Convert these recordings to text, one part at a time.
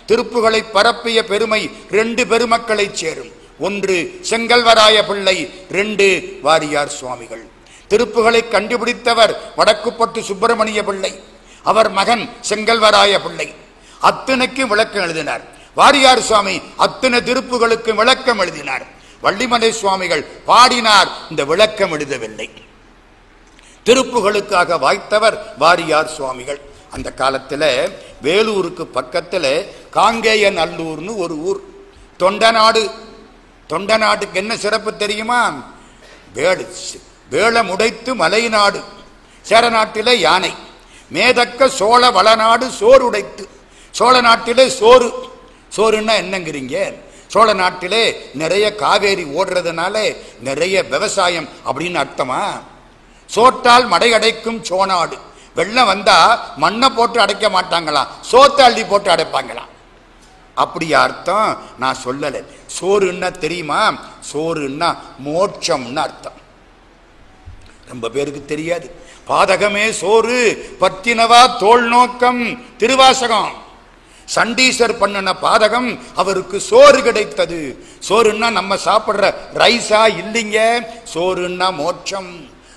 திருப்புகளை பரப்பிய பெருமை 2 பெருமக்களை சேரும். 1 செங்கல்வராய பிள்ளை, 2 வாரியார் சுவாமிகள். திருப்புகளை கண்டுபிடித்தவர் வடக்குப்பட்டு சுப்பிரமணிய பிள்ளை, அவர் மகன் செங்கல்வராய பிள்ளை. அத்தனைக்கு விளக்கம் எழுதினார். வாரியார் சுவாமி அத்தனை திருப்புகளுக்கு விளக்கம் எழுதினார். வள்ளிமலை சுவாமிகள் பாடினார், இந்த விளக்கம் எழுதவில்லை. திருப்புகளுக்காக வாய்த்தவர் வாரியார் சுவாமிகள். அந்த காலத்தில் வேலூருக்கு பக்கத்தில் காங்கேயநல்லூர்னு ஒரு ஊர், தொண்டநாடு. தொண்டநாட்டுக்கு என்ன சிறப்பு தெரியுமா? வேளமுடைத்து மலைநாடு, சேரநாட்டிலே யானை, மேதக்க சோழ வளநாடு சோறுடைத்து. சோழ நாட்டிலே சோறு, சோறுன்னா என்னங்கிறீங்க? சோழ நாட்டிலே நிறைய காவேரி ஓடுறதுனால நிறைய விவசாயம் அப்படின்னு அர்த்தமா? சோற்றால் மடை அடைக்கும் சோநாடு. வெள்ளம் வந்தா மண்ணை போட்டு அடைக்க மாட்டாங்களாம், சோத்தை அள்ளி போட்டு அடைப்பாங்களாம். அப்படியா அர்த்தம்? நான் சொல்லலை. சோறுன்னா தெரியுமா? சோறுன்னா மோட்சம்னு அர்த்தம். ரொம்ப பேருக்கு தெரியாது. பாதகமே சோறு பத்தினவா தோல் நோக்கம், திருவாசகம். சண்டீசர் பண்ணின பாதகம் அவருக்கு சோறு கிடைத்தது. சோறுன்னா நம்ம சாப்பிடுற ரைஸா இல்லைங்க, சோறுன்னா மோட்சம்.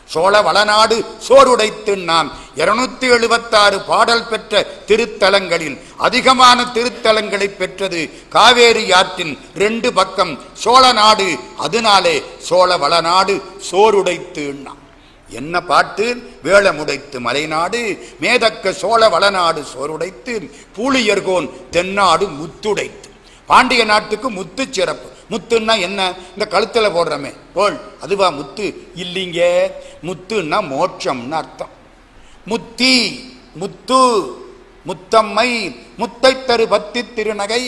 சோழ வளநாடு சோறுடைத்து. நாம் 276 பாடல் பெற்ற திருத்தலங்களில் அதிகமான திருத்தலங்களை பெற்றது காவேரி ஆற்றின் 2 பக்கம் சோழ நாடு. அதனாலே சோழ வளநாடு சோறுடைத்து. என்ன பாட்டு? வேளமுடைத்து மலைநாடு, மேதக்க சோழ வளநாடு சோறுடைத்து, பூழியர்கோன் தென்னாடு முத்துடைத்து. பாண்டிய நாட்டுக்கு முத்து சிறப்பு. முத்துன்னா என்ன? இந்த கழுத்துல போடுறமே போல், அதுவா முத்து? இல்லைங்க, முத்துன்னா மோட்சம்னு அர்த்தம். முத்தி, முத்து, முத்தம்மை, முத்தை தரு பத்தி திருநகை.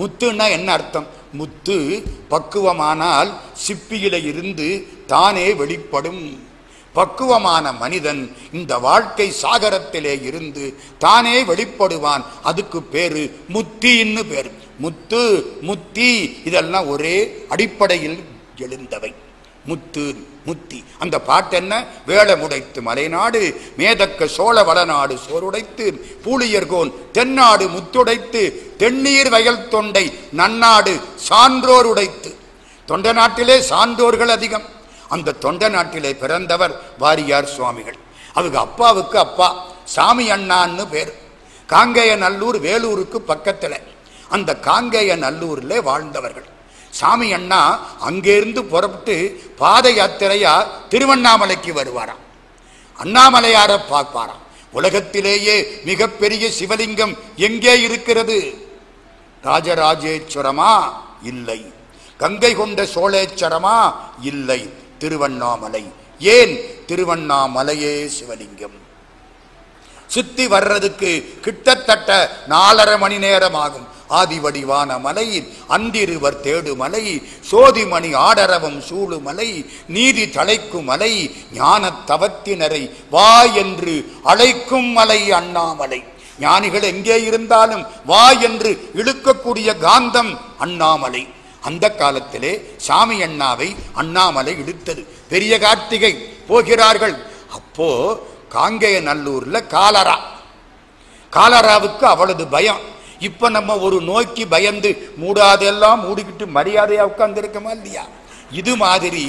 முத்துன்னா என்ன அர்த்தம்? முத்து பக்குவமானால் சிப்பியில இருந்து தானே வெளிப்படும். பக்குவமான மனிதன் இந்த வாழ்க்கை சாகரத்திலே இருந்து தானே வெளிப்படுவான். அதுக்கு பேரு முத்தின்னு பேரு. முத்து, முத்தி இதெல்லாம் ஒரே அடிப்படையில் எழுந்தவை. முத்து, முத்தி. அந்த பாட்டு என்ன? வேளமுடைத்து மலைநாடு, மேதக்க சோழ வளநாடு சோறுடைத்து, பூழியர்கோன் தென்னாடு முத்துடைத்து, தென்னீர் வயல் தொண்டை நன்னாடு சான்றோர் உடைத்து. தொண்ட நாட்டிலே சான்றோர்கள் அதிகம். அந்த தொண்ட நாட்டிலே பிறந்தவர் வாரியார் சுவாமிகள். அவங்க அப்பாவுக்கு அப்பா சாமி அண்ணான்னு பேர். காங்கேயநல்லூர் வேலூருக்கு பக்கத்தில். அந்த காங்கேயநல்லூர்ல வாழ்ந்தவர்கள். சாமி அண்ணா அங்கிருந்து புறப்பட்டு பாத யாத்திரையா திருவண்ணாமலைக்கு வருவாராம். அண்ணாமலையார பார்ப்பாராம். உலகத்திலேயே மிகப்பெரிய சிவலிங்கம் எங்கே இருக்கிறது? ராஜராஜேஸ்வரமா? இல்லை. கங்கை கொண்ட சோழேஸ்வரமா? இல்லை. திருவண்ணாமலை. ஏன்? திருவண்ணாமலையே சிவலிங்கம். சுத்தி வர்றதுக்கு கிட்டத்தட்ட 4.5 மணி நேரம் ஆகும். ஆதிவடிவான மலை, அந்திருவர் தேடு மலை, சோதிமணி ஆடரவம் சூழு மலை, நீதி தலைக்கும் மலை, ஞான தவத்தினரை வா என்று அழைக்கும் மலை அண்ணாமலை. ஞானிகள் எங்கே இருந்தாலும் வா என்று இழுக்கக்கூடிய காந்தம் அண்ணாமலை. அந்த காலத்திலே சாமி அண்ணாவை அண்ணாமலை இழுத்தது. பெரிய கார்த்திகை போகிறார்கள். அப்போ காங்கேயநல்லூர்ல காலரா. காலராவுக்கு அவ்வளவு பயம். இப்ப நம்ம ஒரு நோய்க்கு பயந்து மூடாதெல்லாம் மூடிக்கிட்டு மரியாதையா உட்கார்ந்து இருக்கமா இல்லையா? இது மாதிரி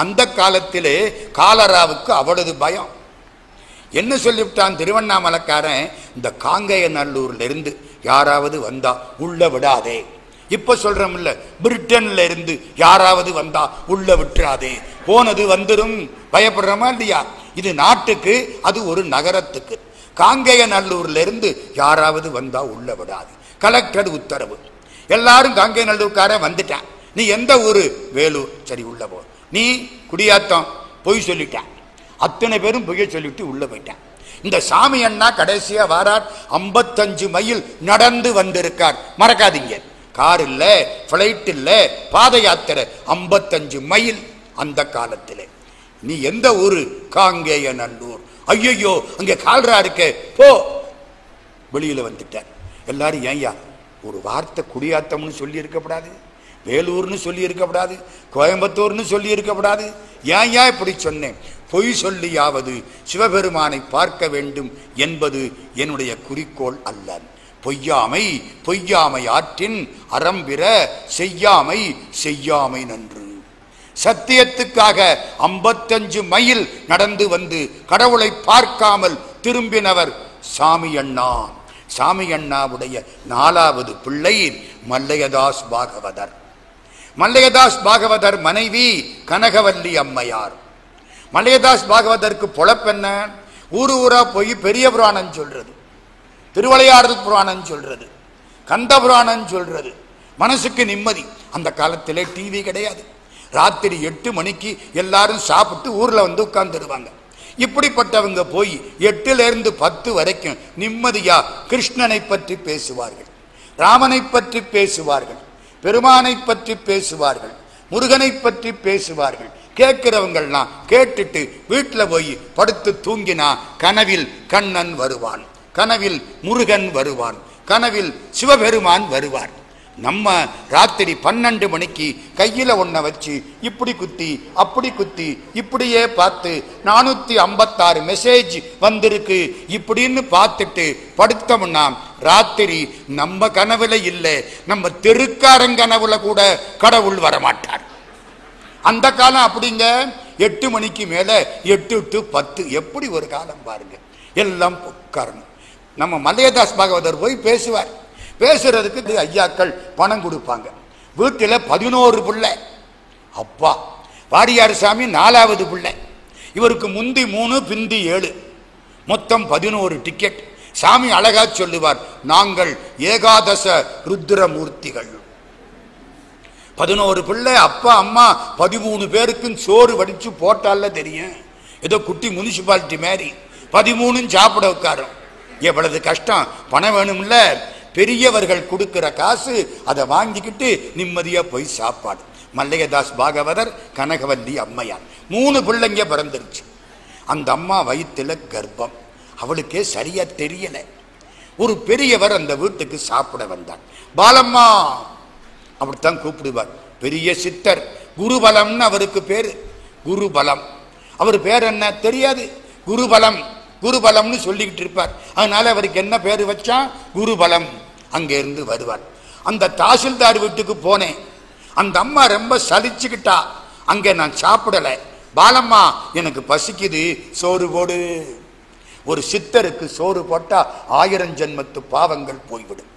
அந்த காலத்திலே காலராவுக்கு அவ்வளவு பயம். என்ன சொல்லிவிட்டான் திருவண்ணாமலைக்காரன்? இந்த காங்கேயநல்லூர்ல இருந்து யாராவது வந்தா உள்ள விடாதே. இப்ப சொல்றோம்ல, பிரிட்டன்ல இருந்து யாராவது வந்தா உள்ள விட்டுறாதே, போனது வந்துடும். பயப்படுறோமா இல்லையா? இது நாட்டுக்கு, அது ஒரு நகரத்துக்கு. காங்கேயநல்லூர்ல இருந்து யாராவது வந்தா உள்ள விடாது. கலெக்டர் உத்தரவு. எல்லாரும் காங்கேயநல்லூர்காரன் வந்துட்டான். நீ எந்த ஊரு? வேலூர். சரி உள்ள போ. நீ குடியாத்தம். பொய் சொல்லிட்டான். அத்தனை பேரும் பொய்ய சொல்லிட்டு உள்ள போயிட்டான். இந்த சாமி அண்ணா கடைசியா வாரார். 55 மைல் நடந்து வந்திருக்கார். மறக்காதீங்க, கார் இல்ல, பிளைட் இல்ல, பாத யாத்திரை 55 மைல் அந்த காலத்திலே. நீ எந்த ஊரு? காங்கேயநல்லூர். ஐயோ அங்க கால்ரா இருக்க, போ. வெளியில வந்துட்டார். எல்லாரும் ஏன்யா ஒரு வார்த்தை குடியாத்தம்னு சொல்லி இருக்கப்படாது, வேலூர்னு சொல்லி இருக்கப்படாது, கோயம்புத்தூர்னு சொல்லி இருக்கப்படாது, ஏன்யா இப்படி சொன்னேன்? பொய் சொல்லியாவது சிவபெருமானை பார்க்க வேண்டும் என்பது என்னுடைய குறிக்கோள் அல்ல. பொய்யாமை பொய்யாமை ஆற்றின் அறம்பிற செய்யாமை செய்யாமை நன்று. சத்தியத்துக்காக 55 மைல் நடந்து வந்து கடவுளை பார்க்காமல் திரும்பினவர் சாமி அண்ணா. சாமி அண்ணாவுடைய 4வது பிள்ளை மல்லையதாஸ் பாகவதர். மல்லையதாஸ் பாகவதர் மனைவி கனகவல்லி அம்மையார். மல்லையதாஸ் பாகவதற்கு பொழப்பென்ன? ஊரு ஊரா போய் பெரிய புராணம் சொல்றது, திருவிளையாடல் புராணம் சொல்றது, கந்த புராணம் சொல்றது. மனசுக்கு நிம்மதி. அந்த காலத்திலே டிவி கிடையாது. ராத்திரி 8 மணிக்கு எல்லாரும் சாப்பிட்டு ஊர்ல வந்து உட்கார்ந்துருவாங்க. இப்படிப்பட்டவங்க போய் 8லிருந்து 10 வரைக்கும் நிம்மதியா கிருஷ்ணனை பற்றி பேசுவார்கள், ராமனை பற்றி பேசுவார்கள், பெருமானை பற்றி பேசுவார்கள், முருகனை பற்றி பேசுவார்கள். கேட்கிறவங்கள்லாம் கேட்டுட்டு வீட்டில் போய் படுத்து தூங்கினா கனவில் கண்ணன் வருவான், கனவில் முருகன் வருவான், கனவில் சிவபெருமான் வருவார். நம்ம ராத்திரி 12 மணிக்கு கையில ஒன்ன வச்சு இப்படி குத்தி அப்படி குத்தி இப்படியே பார்த்து 456 மெசேஜ் வந்திருக்கு இப்படின்னு பார்த்துட்டு படுத்தோம்னா ராத்திரி நம்ம கனவுல இல்லை, நம்ம தெருக்காரங்கனவுல கூட கடவுள் வரமாட்டார். அந்த காலம் அப்படிங்க. 8 மணிக்கு மேல 8 to 10 எப்படி ஒரு காலம் பாருங்க. எல்லாம் உட்காரணும். நம்ம மல்லையதாஸ் பாகவதர் போய் பேசுவார். பேசுறதுக்கு ஐயாக்கள் பணம் கொடுப்பாங்க. வீட்டில் 11 பிள்ளை. அப்பா வாரியார் சாமி 4வது பிள்ளை. இவருக்கு முந்தி 3 பிந்தி 7, மொத்தம் 11 டிக்கெட். சாமி அழகா சொல்லுவார், நாங்கள் ஏகாதச ருத்ரமூர்த்திகள். 11 பிள்ளை, அப்பா அம்மா 13 பேருக்கும் சோறு வடிச்சு போட்டால தெரியும். ஏதோ குட்டி முனிசிபாலிட்டி மாதிரி 13 சாப்பிட உட்காரும். எவ்வளவு கஷ்டம். பணம் வேணும்ல. பெரியவர்கள் கொடுக்கிற காசு அதை வாங்கிக்கிட்டு நிம்மதியா போய் சாப்பாடு. மல்லையதாஸ் பாகவதர், கனகவல்லி அம்மையார் 3 பிள்ளைங்க பிறந்துருச்சு. அந்த அம்மா வயிற்றுல கர்ப்பம். அவளுக்கே சரியா தெரியல. ஒரு பெரியவர் அந்த வீட்டுக்கு சாப்பிட வந்தார். பாலம்மா அப்படித்தான் கூப்பிடுவார். பெரிய சித்தர். குருபலம்னு அவருக்கு பேரு. குருபலம். அவர் பேர் என்ன தெரியாது. குருபலம் குருபலம்னு சொல்லிக்கிட்டு இருப்பார். அதனால அவருக்கு என்ன பேரு வச்சா குருபலம். அங்கே இருந்து வருவார். அந்த தாசில்தார் வீட்டுக்கு போனேன். அந்த அம்மா ரொம்ப சலிச்சுக்கிட்டா. அங்கே நான் சாப்பிடல. பாலம்மா எனக்கு பசிக்குது, சோறு போடு. ஒரு சித்தருக்கு சோறு போட்டா 1000 ஜென்மத்து பாவங்கள் போய்விடும்.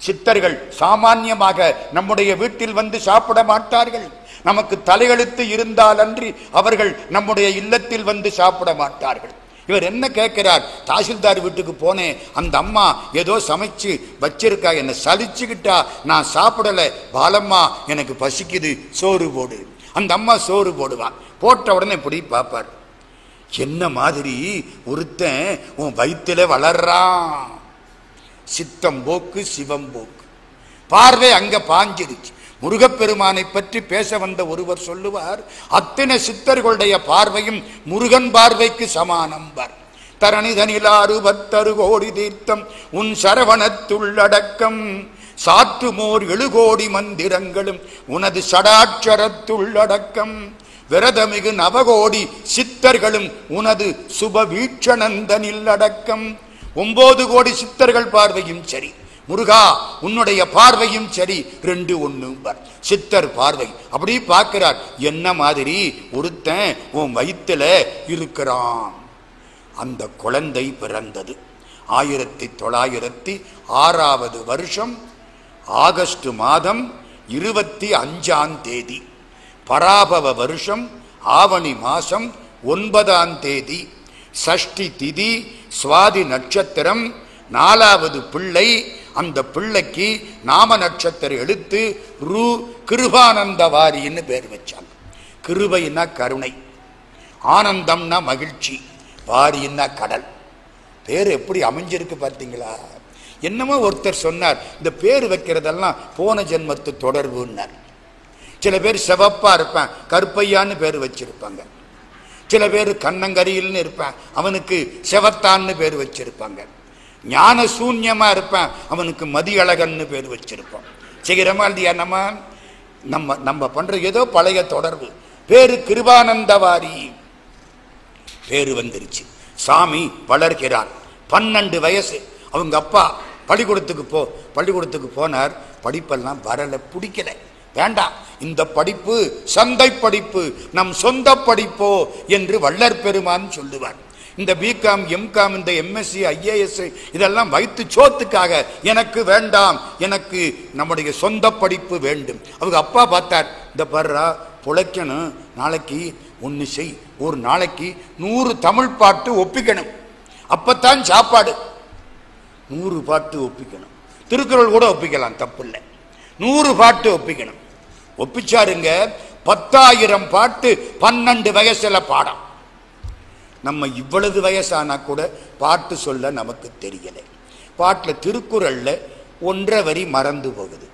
சித்தர்கள் சாமான்யமாக நம்முடைய வீட்டில் வந்து சாப்பிட மாட்டார்கள். நமக்கு தலையெழுத்து இருந்தால் அன்றி அவர்கள் நம்முடைய இல்லத்தில் வந்து சாப்பிட மாட்டார்கள். இவர் என்ன கேட்கிறார்? தாசில்தார் வீட்டுக்கு போனேன், அந்த அம்மா ஏதோ சமைச்சு வச்சிருக்கா, என்னை சலிச்சுக்கிட்டா, நான் சாப்பிடல. பாலம்மா எனக்கு பசிக்குது, சோறு போடு. அந்த அம்மா சோறு போடுவான். போட்ட உடனே இப்படி பார்ப்பார். என்ன மாதிரி ஒருத்தன் உன் வயிற்றுல வளர்றான். சித்தம் போக்கு சிவம் போக்கு. பார்வை அங்க பாஞ்சிருச்சு. முருகப்பெருமானை பற்றி பேச வந்த ஒருவர் சொல்லுவார், அத்தனை சித்தர்களுடைய பார்வையும் முருகன் பார்வைக்கு சமானம் பார். தரணிதனிலாறு 10 கோடி தீர்த்தம் உன் சரவணத்துள்ளடக்கம், சாற்றுமோர் 7 கோடி மந்திரங்களும் உனது சடாட்சரத்துள்ளடக்கம், விரதமிகு 9 கோடி சித்தர்களும் உனது சுப வீட்சணந்தனில் அடக்கம். 9 கோடி சித்தர்கள் பார்வையும் சரி, முருகா உன்னுடைய பார்வையும் சரி, 2 1 சித்தர் பார்வை. அப்படி பார்க்கிறார். என்ன மாதிரி ஒருத்தன் உன் வயிற்றுல இருக்கிறான். அந்த குழந்தை பிறந்தது 1906வது வருஷம் ஆகஸ்ட் மாதம் 25ஆம் தேதி. பராபவ வருஷம் ஆவணி மாசம் 9ஆம் தேதி. சஷ்டி திதி, சுவாதி நட்சத்திரம், 4வது பிள்ளை. அந்த பிள்ளைக்கு நாம நட்சத்திரம் எடுத்து ரு கிருபானந்த வாரின்னு பேர் வச்சாங்க. கிருபைன்னா கருணை, ஆனந்தம்னா மகிழ்ச்சி, வாரின்னா கடல். பேர் எப்படி அமைஞ்சிருக்கு பார்த்தீங்களா? என்னமோ ஒருத்தர் சொன்னார், இந்த பேர் வைக்கிறதெல்லாம் போன ஜென்மத்து தொடர்புன்னார். சில பேர் செவப்பா இருப்பான், கருப்பையான்னு பேர் வச்சிருப்பாங்க. சில பேர் கண்ணங்கரியில்னு இருப்பான், அவனுக்கு செவத்தான்னு பேர் வச்சிருப்பாங்க. ஞான சூன்யமா இருப்பான், அவனுக்கு மதியழகன்னு பேர் வச்சிருப்பான். செய்கிறமா இல்லையா? நம்ம பண்ற ஏதோ பழைய தொடர்பு. பேரு கிருபானந்தவாரி பேரு வந்துருச்சு. சாமி வளர்கிறார். 12 வயசு. அவங்க அப்பா பள்ளிக்கூடத்துக்கு போனார். படிப்பெல்லாம் வரல, பிடிக்கல, வேண்டாம், இந்த படிப்பு சந்தை படிப்பு, நம் சொந்த படிப்போ என்று வள்ளற் பெருமான் சொல்லுவார். இந்த பிகாம், எம்காம், இந்த எம்எஸ்சி, ஐஏஎஸ் இதெல்லாம் வைத்து சோத்துக்காக எனக்கு வேண்டாம், எனக்கு நம்முடைய சொந்த படிப்பு வேண்டும். அவங்க அப்பா பார்த்தார், இந்த பர்றா புழைக்கணும், நாளைக்கு ஒன்று செய், ஒரு நாளைக்கு 100 தமிழ் பாட்டு ஒப்பிக்கணும், அப்பத்தான் சாப்பாடு. 100 பாட்டு ஒப்பிக்கணும், திருக்குறள் கூட ஒப்பிக்கலாம், தப்பு இல்லை, 100 பாட்டு ஒப்பிக்கணும். ஒப்பிச்சாருங்க. 10,000 பாட்டு 12 வயசுல பாடம். நம்ம இவ்வளவு வயசானா கூட பாட்டு சொல்ல நமக்கு தெரியல. பாட்டில் திருக்குறள்ல 1.5 வரி மறந்து போகுது,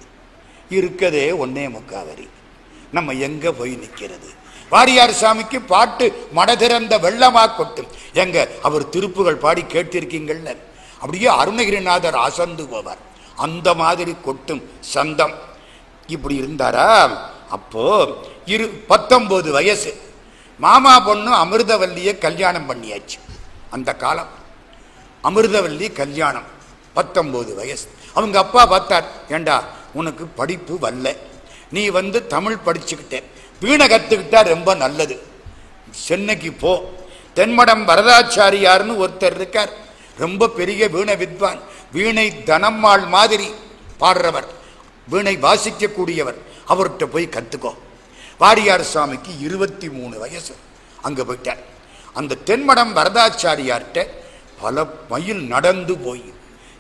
இருக்கதே 1.25 வரி. நம்ம எங்க போய் நிற்கிறது? வாரியார் சாமிக்கு பாட்டு மடதிறந்த வெள்ளமா கொட்டும். எங்க அவர் திருப்புகள் பாடி கேட்டிருக்கீங்கள்ல, அப்படியே அருணகிரிநாதர் அசந்து போவார், அந்த மாதிரி கொட்டும் சந்தம். இப்படி இருந்தாரா? அப்போ 19 வயசு, மாமா பொண்ணு அமிர்தவல்லியை கல்யாணம் பண்ணியாச்சு. அந்த காலம் அமிர்தவல்லி கல்யாணம், 19 வயசு. அவங்க அப்பா பார்த்தார், ஏண்டா உனக்கு படிப்பு வரல, நீ தமிழ் படிச்சுக்கிட்ட, வீணை கத்துக்கிட்டா ரொம்ப நல்லது, சென்னைக்கு போ. தென்மடம் வரதாச்சாரியார்னு ஒருத்தர் இருக்கார், ரொம்ப பெரிய வீணை வித்வான், வீணை தனம்மாள் மாதிரி பாடுறவர், வீணை வாசிக்கக்கூடியவர், அவர்கிட்ட போய் கத்துக்கோ. வாரியார் சுவாமிக்கு 23 வயசு. அங்க போயிட்டார். அந்த தென்மடம் வரதாச்சாரியார்கிட்ட பல மைல் நடந்து போய்,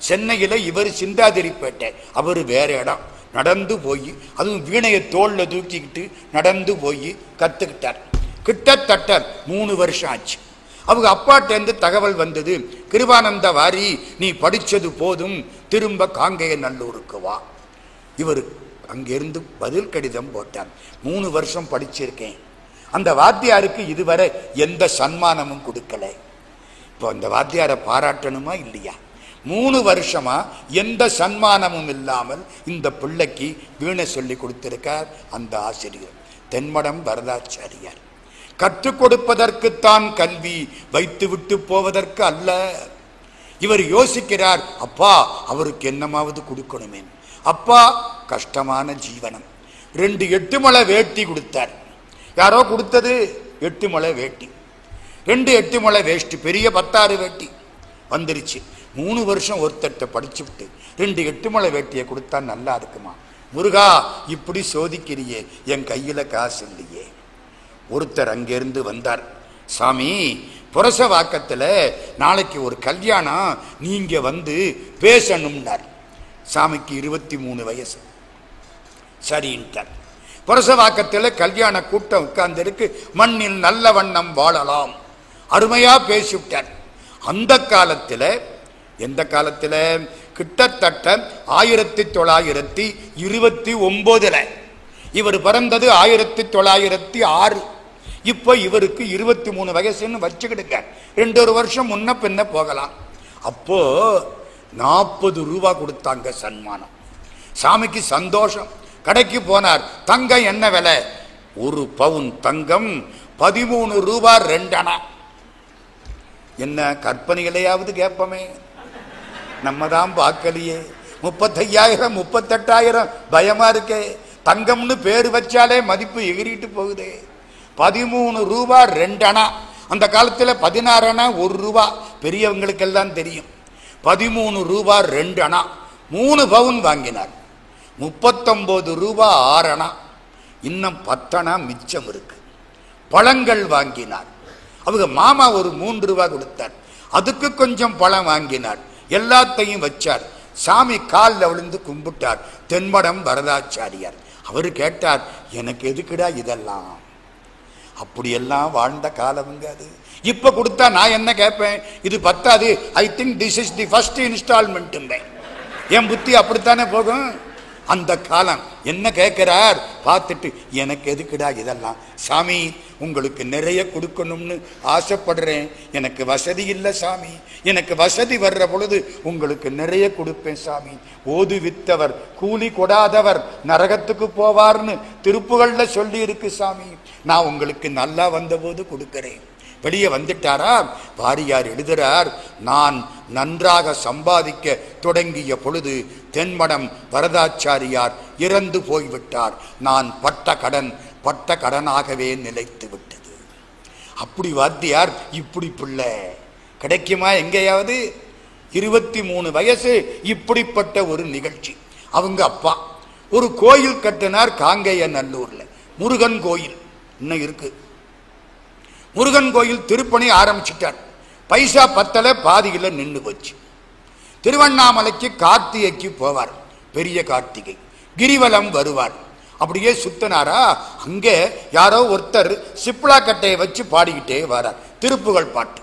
சென்னையில இவர் சிந்தாதிரிப்பேட்டை, அவர் வேற இடம், நடந்து போய், அதுவும் வீணையை தோல்ல தூக்கிக்கிட்டு நடந்து போய் கத்துக்கிட்டார். கிட்டத்தட்ட 3 வருஷம் ஆச்சு. அவங்க அப்பாட்டேருந்து தகவல் வந்தது, கிருபானந்த வாரி நீ படிச்சது போதும், திரும்ப காங்கேய நல்லூருக்கு வா. இவர் அங்கிருந்து பதில் கடிதம் போட்டார், 3 வருஷம் படிச்சிருக்கேன், அந்த வாத்தியாருக்கு இதுவரை எந்த சன்மானமும் கொடுக்கல, இப்போ அந்த வாத்தியாரை பாராட்டணுமா இல்லையா? 3 வருஷமா எந்த சன்மானமும் இல்லாமல் இந்த பிள்ளைக்கு வீணை சொல்லி கொடுத்திருக்கார் அந்த ஆசிரியர் தென்மடம் வரதாச்சாரியார். கற்றுக் கொடுப்பதற்குத்தான் கல்வி, வைத்து விட்டு போவதற்கு அல்ல. இவர் யோசிக்கிறார், அப்பா அவருக்கு என்னமாவது கொடுக்கணுமே. அப்பா கஷ்டமான ஜீவனம், 2 8 முழ வேட்டி கொடுத்தார். யாரோ கொடுத்தது 8 முழ வேட்டி, 2 8 முழ வேஷ்டி, பெரிய 16 வேட்டி வந்துருச்சு. 3 வருஷம் ஒருத்தட்ட படிச்சுவிட்டு 2 8 முழ வேட்டியை கொடுத்தா நல்லா இருக்குமா? முருகா இப்படி சோதிக்கிறியே, என் கையில காசு இல்லையே. ஒருத்தர் அங்கிருந்து வந்தார், சாமி புரசவாக்கத்துல நாளைக்கு ஒரு கல்யாணம், நீங்க பேசணும்னார். சாமிக்கு 23 வயசு. சரின்ட்டார். புரசவாக்கத்தில் கல்யாண கூட்டம் உட்கார்ந்து இருக்கு, மண்ணில் நல்ல வண்ணம் வாழலாம், அருமையா பேசிவிட்டார். அந்த காலத்தில், எந்த காலத்தில்? கிட்டத்தட்ட 1929. இவர் பிறந்தது 1906. இப்போ இவருக்கு 23 வயசுன்னு வச்சுக்கிடுங்க, 2 வருஷம் முன்ன பின்ன போகலாம். அப்போ 40 ரூபா கொடுத்தாங்க சன்மானம். சாமிக்கு சந்தோஷம். கடைக்கு போனார், தங்கம் என்ன விலை? 1 பவுன் தங்கம் 13 ரூபா 2 அணா. என்ன கற்பனைகளையாவது கேட்போமே, நம்ம தான் பார்க்கலையே. 35,000 38,000 பயமா இருக்கே. தங்கம்னு பேரு வச்சாலே மதிப்பு எகிரிட்டு போகுதே. 13 ரூபா 2 அணா. அந்த காலத்தில் 16 அணா 1 ரூபா, பெரியவங்களுக்கெல்லாம் தெரியும். 13 ரூபா 2 அணா, 3 பவுன் வாங்கினார். 39 ரூபா 6 அணா, இன்னும் 10 அணா மிச்சம் இருக்கு. பழங்கள் வாங்கினார். அவங்க மாமா ஒரு 3 ரூபா கொடுத்தார், அதுக்கு கொஞ்சம் பழம் வாங்கினார். எல்லாத்தையும் வச்சார். சாமி காலில் விழுந்து கும்பிட்டார் தென்மடம் வரதாச்சாரியார். அவரு கேட்டார், எனக்கு எதுக்குடா இதெல்லாம்? அப்படியெல்லாம் வாழ்ந்த காலமுங்க அது. இப்ப கொடுத்தா நான் என்ன கேட்பேன்? இது பத்தாது, I think this is the first instalment. என் புத்தி அப்படித்தானே போகும். அந்த காலம் என்ன கேட்கிறார் பார்த்துட்டு, எனக்கு எதுக்குடா இதெல்லாம்? சாமி உங்களுக்கு நிறைய கொடுக்கணும்னு ஆசைப்படுறேன், எனக்கு வசதி இல்லை சாமி, எனக்கு வசதி வர்ற பொழுது உங்களுக்கு நிறைய கொடுப்பேன் சாமி. ஓது வித்தவர் கூலி கொடாதவர் நரகத்துக்கு போவார்னு திருப்புகள்ல சொல்லி இருக்கு சாமி. நான் உங்களுக்கு நல்லா வந்தபோது கொடுக்கிறேன். வெளியே வந்துட்டாரா? வாரியார் எழுதுறார், நான் நன்றாக சம்பாதிக்க தொடங்கிய பொழுது தென்மடம் வரதாச்சாரியார் இறந்து போய்விட்டார். நான் பட்ட கடனாகவே நிலைத்து விட்டது. அப்படி வாத்தியார், இப்படி பிள்ளை கிடைக்குமா எங்கேயாவது? 23 வயசு, இப்படிப்பட்ட ஒரு நிகழ்ச்சி. அவங்க அப்பா ஒரு கோயில் கட்டினார் காங்கேய நல்லூர்ல, முருகன் கோயில் இன்னும் இருக்கு. முருகன் கோயில் திருப்பணி ஆரம்பிச்சிட்டார். பைசா பத்தல, பாதியில நின்று போச்சு. திருவண்ணாமலைக்கு கார்த்திகைக்கு போவார், பெரிய கார்த்திகை கிரிவலம் வருவார். அப்படியே சுத்தனாரா, அங்கே யாரோ ஒருத்தர் சிப்ளா கட்டையை வச்சு பாடிக்கிட்டே வரார், திருப்புகழ் பாட்டு.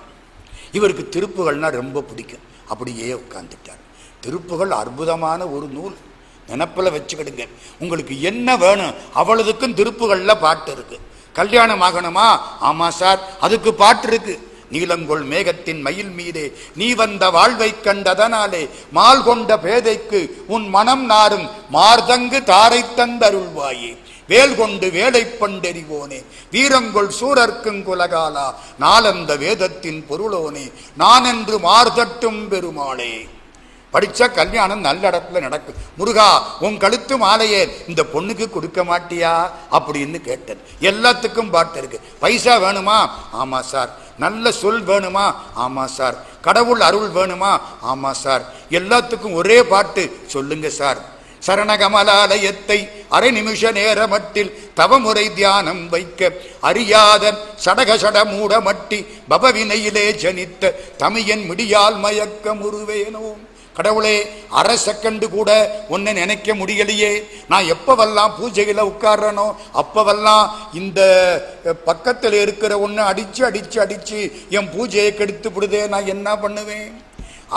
இவருக்கு திருப்புகள்னா ரொம்ப பிடிக்கும். அப்படியே உட்கார்ந்துட்டார். திருப்புகழ் அற்புதமான ஒரு நூல், நினப்பில் வச்சுக்கிடுங்க. உங்களுக்கு என்ன வேணும் அவ்வளவுக்கும் திருப்புகள்ல பாட்டு இருக்கு. கல்யாணம் ஆகணுமா? ஆமா சார், அதுக்கு பாட்டு இருக்கு. நீலங்கொள் மேகத்தின் மயில் மீதே நீ வந்த வாழ்வை கண்டதனாலே மால் கொண்ட பேதைக்கு உன் மனம் நாரும் மார்தங்கு தாரை தந்தருள்வாயே வேல் கொண்டு வேலை பண்டெறிவோனே வீரங்கொள் சூரர்க்கும் குலகாலா நாளந்த வேதத்தின் பொருளோனே நான் என்று மார்தட்டும் பெருமாளே. படிச்சா கல்யாணம் நல்ல இடத்துல நடக்கும். முருகா, உன் கழுத்து மாலையே இந்த பொண்ணுக்கு கொடுக்க மாட்டியா அப்படின்னு கேட்டது. எல்லாத்துக்கும் பாட்டு இருக்கு. பைசா வேணுமா? ஆமா சார். நல்ல சொல் வேணுமா? ஆமா சார். கடவுள் அருள் வேணுமா? ஆமா சார். எல்லாத்துக்கும் ஒரே பாட்டு சொல்லுங்க சார். சரணகமலாலயத்தை அரை நிமிஷ நேரமட்டில் தவமுறை தியானம் வைக்க அறியாத சடகசட மூட மட்டி பபவினையிலே ஜனித்த தமியன் மிடியால் மயக்க முருவேனோ. கடவுளே, அரை செகண்டு கூட ஒன்னை நினைக்க முடியலையே. நான் எப்பவெல்லாம் பூஜையில உட்கார்றனோ அப்பவெல்லாம் இந்த பக்கத்தில் இருக்கிற ஒன்று அடிச்சு அடிச்சு அடிச்சு என் பூஜையை கெடுத்து விடுதே. நான் என்ன பண்ணுவேன்?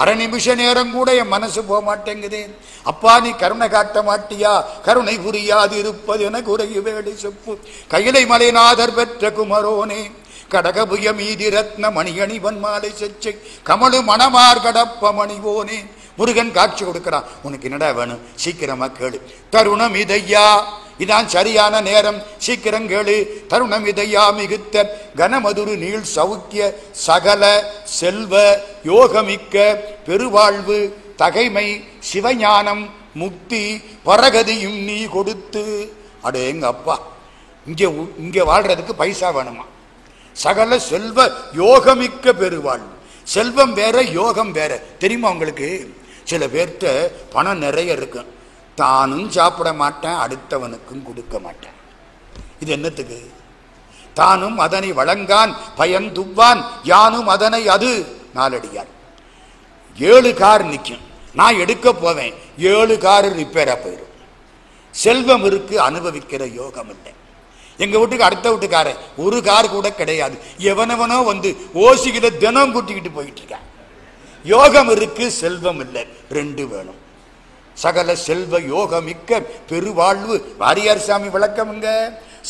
அரை நிமிஷ நேரம் கூட என் மனசு போக மாட்டேங்குதே. அப்பா, நீ கருணை காட்ட மாட்டியா? கருணை புரியாது இருப்பது என குறைய வேடி செப்பு கையிலை மலைநாதர் பெற்ற குமரோனே கடகபுய மீதி ரத்ன மணியணிவன் மாலை செச்சை கமலு மணமார் கடப்ப மணிவோனே. முருகன் காட்சி கொடுக்கிறான். உனக்கு என்னடா வேணும்? சீக்கிரமா கேளு. தருணம் இதையா, இதான் சரியான நேரம், சீக்கிரம் கேளு. தருணம் இதையா மிகுத்த கனமதுரு நீள் சௌக்கிய சகல செல்வ யோகமிக்க பெருவாழ்வு தகைமை சிவஞானம் முக்தி பரகதியும் நீ கொடுத்து. அடே எங்க அப்பா, இங்க வாழ்றதுக்கு பைசா வேணுமா? சகல செல்வ யோகமிக்க பெருவாழ்வு. செல்வம் வேற, யோகம் வேற. தெரியுமா உங்களுக்கு? சில பேர்கிட்ட பணம் நிறைய இருக்கும், தானும் சாப்பிட மாட்டேன், அடுத்தவனுக்கும் கொடுக்க மாட்டேன். இது என்னத்துக்கு? தானும் அதனை வழங்கான் பயன் துவான் யானும் அதனை அது நாலடியார். 7 கார் நிற்கும், நான் எடுக்க போவேன், 7 கார் ரிப்பேரா போயிடும். செல்வம் இருக்கு, அனுபவிக்கிற யோகம் இல்லை. எங்க வீட்டுக்கு அடுத்த வீட்டுக்காரன் ஒரு கார் கூட கிடையாது. எவனவனோ வந்து ஓசிக்கிட்ட தினம் கூட்டிக்கிட்டு போயிட்டு இருக்கான். யோகம் இருக்கு, செல்வம் இல்லை. 2 வேணும். சகல செல்வ யோகமிக்க பெருவாழ்வு. வாரியார் சாமி விளக்கமுங்க.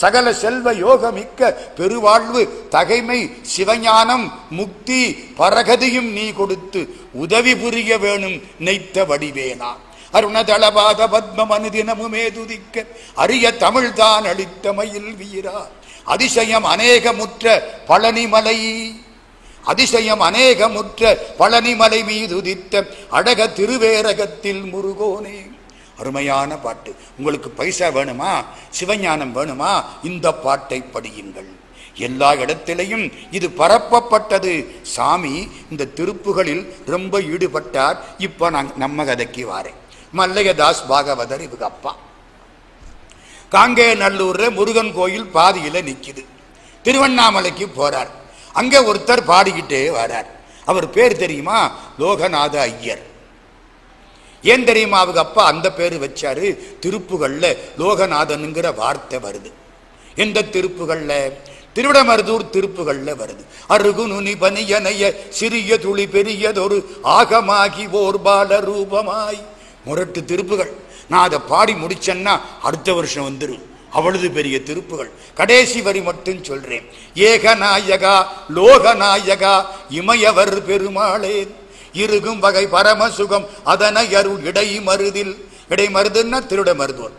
சகல செல்வ யோகமிக்க பெருவாழ்வு தகைமை சிவஞானம் முக்தி பரகதியும் நீ கொடுத்து உதவி புரிய வேணும் நெய்த்த வடிவேனா. அருணதளபாத பத்ம அனுதினமுமே துதிக்க அரிய தமிழ்தான் அளித்த மயில் வீரா. அதிசயம் அநேகமுற்ற பழனிமலை, அதிசயம் அநேகமுற்ற பழனிமலை மீது உதித்த அழக திருவேரகத்தில் முருகோனே. அருமையான பாட்டு. உங்களுக்கு பைசா வேணுமா? சிவஞானம் வேணுமா? இந்த பாட்டை படியுங்கள். எல்லா இடத்திலையும் இது பரப்பப்பட்டது. சாமி இந்த திருப்புகளில் ரொம்ப ஈடுபட்டார். இப்ப நான் நம்ம கதைக்கு வாரேன். மல்லையதாஸ் பாகவதர் இவங்க அப்பா. காங்கேய நல்லூர்ல முருகன் கோயில் பாதியில நிக்குது. திருவண்ணாமலைக்கு போறார். அங்க ஒருத்தர் பாடிக்கிட்டே வரார். அவர் பேர் தெரியுமா? லோகநாத ஐயர். ஏன் தெரியுமா அவங்க அப்பா அந்த பேரு வச்சாரு? திருப்புகள்ல லோகநாதனுங்கிற வார்த்தை வருது. எந்த திருப்புகள்ல? திருவிடமருதூர் திருப்புகள்ல வருது. அருகு நுனி பனியனைய சிறிய துளி பெரியதொரு ஆகமாகி ஓர் பால ரூபமாய். முரட்டு திருப்புகள். நான் அதை பாடி முடிச்சேன்னா அடுத்த வருஷம் வந்துடும். அவ்வளவு பெரிய திருப்புகள். கடைசி வரி மட்டும் சொல்றேன். ஏகநாயகா லோகநாயகா இமயவர் பெருமாளே இருகும் வகை பரமசுகம் அதனை அருள் இடை மருதில். இடை மருதுன்னா திருட மருதுவர்.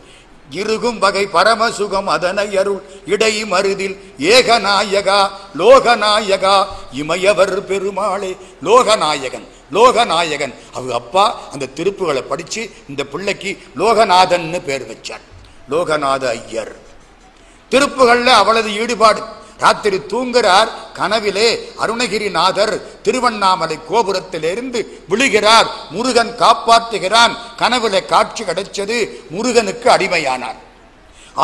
இருகும் வகை பரமசுகம் அதனை அருள் இடை மருதில் ஏகநாயகா லோகநாயகா இமயவர் பெருமாளே. லோகநாயகன் லோகநாயகன். அவங்க அப்பா அந்த திருப்புகளை படிச்சு இந்த பிள்ளைக்கு லோகநாதன்னு பேர் வச்சார். லோகநாத ஐயர். திருப்புகள்ல அவளது ஈடுபாடு. ராத்திரி தூங்குறார், கனவிலே அருணகிரிநாதர் திருவண்ணாமலை கோபுரத்திலிருந்து விழுகிறார், முருகன் காப்பாற்றுகிறான். கனவிலே காட்சி கிடைச்சது, முருகனுக்கு அடிமையானார்.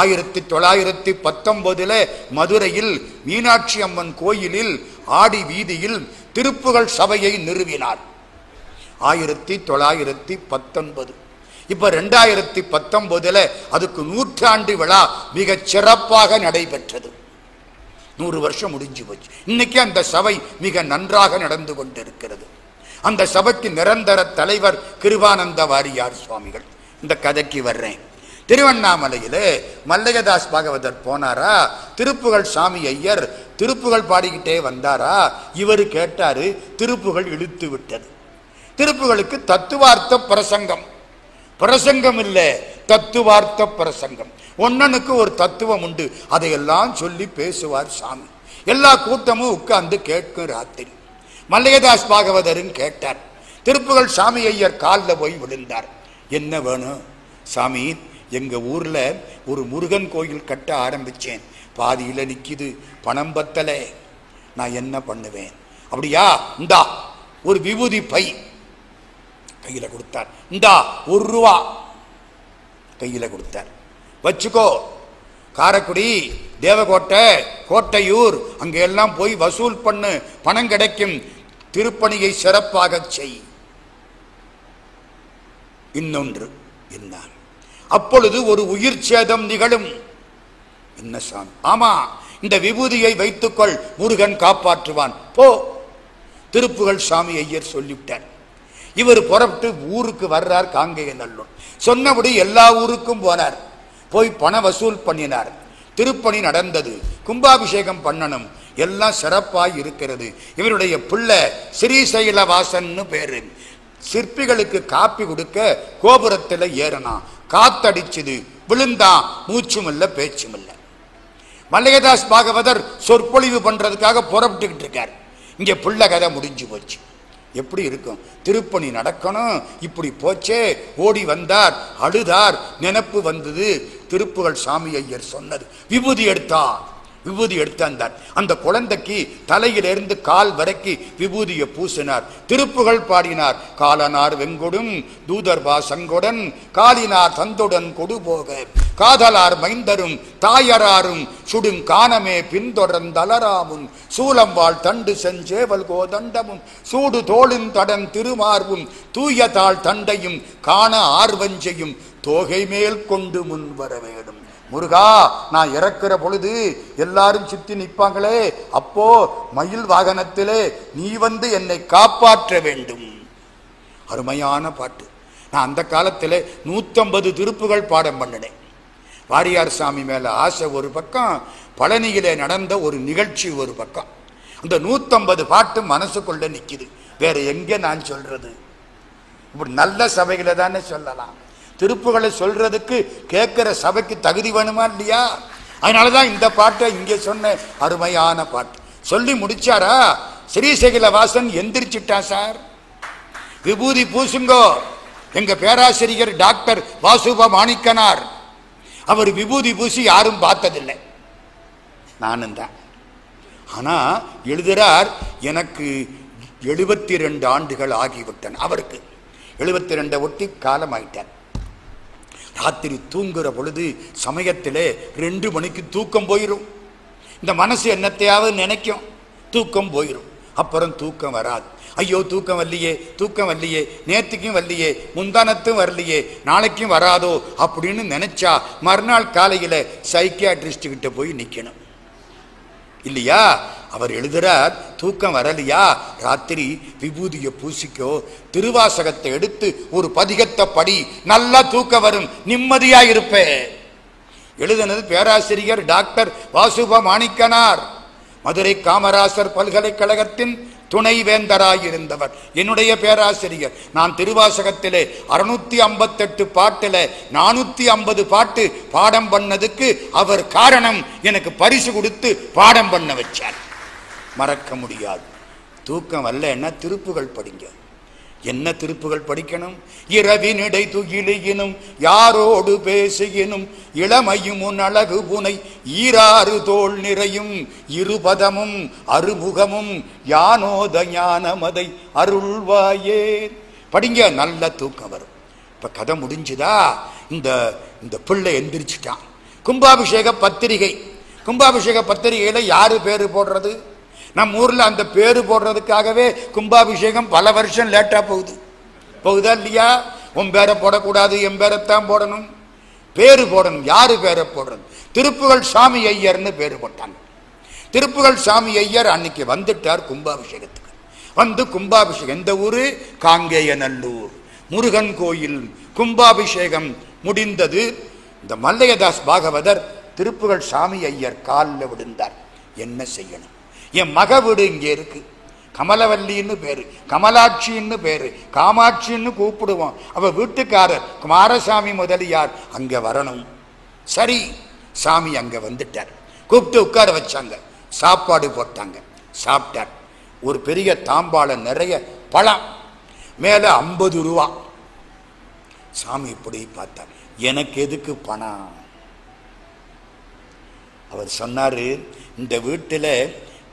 1919 மதுரையில் மீனாட்சி அம்மன் கோயிலில் ஆடி வீதியில் திருப்புகழ் சபையை நிறுவினார். 1919. இப்ப 2019 அதுக்கு 100ஆண்டு விழா மிக சிறப்பாக நடைபெற்றது. 100 வருஷம் முடிஞ்சு போச்சு. இன்னைக்கு அந்த சபை மிக நன்றாக நடந்து கொண்டிருக்கிறது. அந்த சபைக்கு நிரந்தர தலைவர் கிருபானந்த வாரியார் சுவாமிகள். இந்த கதைக்கு வர்றேன். திருவண்ணாமலையில மல்லையதாஸ் பாகவதர் போனாரா, திருப்புகழ் சாமி ஐயர் திருப்புகழ் பாடிக்கிட்டே வந்தாரா. இவர் கேட்டாரு, திருப்புகழ் இழுத்து விட்டது. திருப்புகளுக்கு தத்துவார்த்த பிரசங்கம், பிரசங்கம் இல்ல தத்துவார்த்த பிரசங்கம். ஒன்னனுக்கு ஒரு தத்துவம் உண்டு, அதையெல்லாம் சொல்லி பேசுவார் சாமி. எல்லா கூட்டமும் உட்கார்ந்து கேட்கும். ராத்திரி மல்லையதாஸ் பாகவதரும் கேட்டார். திருப்புகழ் சாமி ஐயர் காலில் போய் விழுந்தார். என்ன வேணும் சாமி? எங்க ஊர்ல ஒரு முருகன் கோயில் கட்ட ஆரம்பிச்சேன், பாதியில நிக்குது, பணம் பத்தல, நான் என்ன பண்ணுவேன்? அப்படியா, இந்தா ஒரு விபூதி பை கையில கொடுத்தார். இந்தா 1 ரூபா கையில கொடுத்தார், வச்சுக்கோ. காரைக்குடி, தேவகோட்டை, கோட்டையூர் அங்க எல்லாம் போய் வசூல் பண்ணு, பணம் கிடைக்கும். திருப்பணியை சிறப்பாக செய். இன்னொன்று என்ன? அப்பொழுது ஒரு உயிர் சேதம் நிகழும். என்ன சாமி? ஆமா, இந்த விபூதியை வைத்துக்கொள், முருகன் காப்பாற்றுவான், போ. திருப்புகழ் சாமி ஐயர் சொல்லிவிட்டார். இவர் புறப்பட்டு ஊருக்கு வர்றார். காங்கேயநல்லூர் சொன்னபடி எல்லா ஊருக்கும் போனார். போய் பண வசூல் பண்ணினார். திருப்பணி நடந்தது. கும்பாபிஷேகம் பண்ணணும், எல்லாம் சிறப்பாய் இருக்கிறது. இவருடைய பிள்ளை ஸ்ரீசைலவாசன்னு பேரு. சிற்பிகளுக்கு காப்பி கொடுக்க கோபுரத்தில் ஏறனா, காத்தடிச்சுது, விழுந்தான், மூச்சும் இல்ல பேச்சும் இல்ல. மல்லையதாஸ் பாகவதர் சொற்பொழிவு பண்றதுக்காக புறப்பட்டுக்கிட்டு இருக்கார். இங்க பிள்ளை கதை முடிஞ்சு போச்சு. எப்படி இருக்கும்? திருப்பணி நடக்கணும், இப்படி போச்சே. ஓடி வந்தார், அழுதார், நினைப்பு வந்தது. திருப்புகழ் சாமி ஐயர் சொன்னது, விபூதி எடுத்தார். விபூதி எடுத்தார். அந்த குழந்தைக்கு தலையிலிருந்து கால் வரைக்கு விபூதியை பூசினார். திருப்புகழ் பாடினார். காலனார் வெங்கொடும் தூதர்பா சங்கொடன் காலினார் தந்துடன் கொடு போக காதலார் மைந்தரும் தாயராரும் சுடும் காணமே பின்தொடர்ந்தலராமும் சூலம்பாள் தண்டு செஞ்சேவல் கோதண்டமும் சூடு தோளின் தடன் திருமார்வும் தூய தாள் தண்டையும் காண ஆர்வஞ்சையும் தோகை மேல் கொண்டு முன் வர வேண்டும். முருகா, நான் இறக்குற பொழுது எல்லாரும் சுத்தி நிற்பாங்களே, அப்போ மயில் வாகனத்திலே நீ வந்து என்னை காப்பாற்ற வேண்டும். அருமையான பாட்டு. நான் அந்த காலத்தில் 150 திருப்புகள் பாடம் பண்ணினேன். வாரியார் சாமி மேல ஆசை ஒரு பக்கம், பழனியிலே நடந்த ஒரு நிகழ்ச்சி ஒரு பக்கம். அந்த 150 பாட்டு மனசுக்குள்ள நிக்குது. வேற எங்க நான் சொல்றது? இப்படி நல்ல சபைகளை தானே சொல்லலாம். திருப்புகளை சொல்றதுக்கு கேட்கிற சபைக்கு தகுதி வேணுமா இல்லையா? அதனாலதான் இந்த பாட்டை இங்கே சொன்ன. அருமையான பாட்டு. சொல்லி முடிச்சாரா, ஸ்ரீசைலவாசன் எந்திரிச்சிட்டா. சார், விபூதி பூசுங்கோ. எங்க பேராசிரியர் டாக்டர் வாசுப மாணிக்கனார், அவர் விபூதி பூசி யாரும் பார்த்ததில்லை, நானும் தான். ஆனா எழுதுறார், எனக்கு 72 ஆண்டுகள் ஆகிவிட்டன. அவருக்கு 72 ஒட்டி காலம் ஆயிட்டார். ராத்திரி தூங்குற பொழுது சமயத்திலே 2 மணிக்கு தூக்கம் போயிடும். இந்த மனசு என்னத்தையாவது நினைக்கும், தூக்கம் போயிடும். அப்புறம் தூக்கம் வராது. ஐயோ தூக்கம் வரலையே, தூக்கம் வரலையே, நேற்றுக்கும் வரலையே, முந்தானத்தும் வரலையே, நாளைக்கும் வராதோ அப்படின்னு நினைச்சா மறுநாள் காலையில சைக்கியாட்ரிஸ்ட் கிட்ட போய் நிக்கணும் இல்லையா? அவர் எழுதுறார், தூக்கம் வரலையா, ராத்திரி விபூதியை பூசிக்கோ, திருவாசகத்தை எடுத்து ஒரு பதிகத்தை படி, நல்லா தூக்கம் வரும், நிம்மதியா இருப்பே. எழுதுனது பேராசிரியர் டாக்டர் வாசுப மாணிக்கனார், மதுரை காமராசர் பல்கலைக்கழகத்தின் துணை வேந்தராயிருந்தவர், என்னுடைய பேராசிரியர். நான் திருவாசகத்திலே 658 பாட்டுல 450 பாட்டு பாடம் பண்ணதுக்கு அவர் காரணம். எனக்கு பரிசு கொடுத்து பாடம் பண்ண வச்சார். மறக்க முடியாது. தூக்கம் வரலன்னா திருப்புகள் படிங்க. என்ன திருப்புகள் படிக்கணும்? இரவினிடை துகிலியினும் யாரோடு பேசுகினும் இளமையும் உன் அழகு புனை ஈராறு தோல் நிறையும் இருபதமும் அறுமுகமும் யானோத ஞானமதை அருள்வாயே. படிங்க, நல்ல தூக்கம் வரும். இப்ப கதை முடிஞ்சுதா? இந்த பிள்ளை எந்திரிச்சிட்டான். கும்பாபிஷேக பத்திரிகை. கும்பாபிஷேக பத்திரிகையில யாரு பேரு போடுறது? நம்ம ஊர்ல அந்த பேரு போடுறதுக்காகவே கும்பாபிஷேகம் பல வருஷம் லேட்டா போகுதா இல்லையா? உன் பேரை போடக்கூடாது, என் பேரைத்தான் போடணும். பேரு போடணும். யாரு பேரை போடுறது? திருப்புகழ் சாமி ஐயர்னு பேரு போட்டாங்க. திருப்புகழ் சாமி ஐயர் அன்னைக்கு வந்துட்டார் கும்பாபிஷேகத்துக்கு. வந்து கும்பாபிஷேகம், எந்த ஊரு? காங்கேயநல்லூர் முருகன் கோயில். கும்பாபிஷேகம் முடிந்தது. இந்த மல்லையதாஸ் பாகவதர் திருப்புகழ் சாமி ஐயர் காலில் விழுந்தார். என்ன செய்யணும்? என் மக வீடு இங்கே இருக்கு, கமலவல்லின்னு பேரு, கமலாட்சின்னு பேரு, காமாட்சின்னு கூப்பிடுவோம். அவ வீட்டுக்காரர் குமாரசாமி முதலியார் அங்க வரணும். சரி, சாமி அங்க வந்துட்டார். கூப்பிட்டு உட்கார வச்சாங்க. சாப்பாடு போட்டாங்க. சாப்பிட்டார். ஒரு பெரிய தாம்பாளம் நிறைய பழம், மேல 50 ரூபா. சாமி இப்படி பார்த்தார். எனக்கு எதுக்கு பணம்? அவர் சொன்னாரு, இந்த வீட்டில்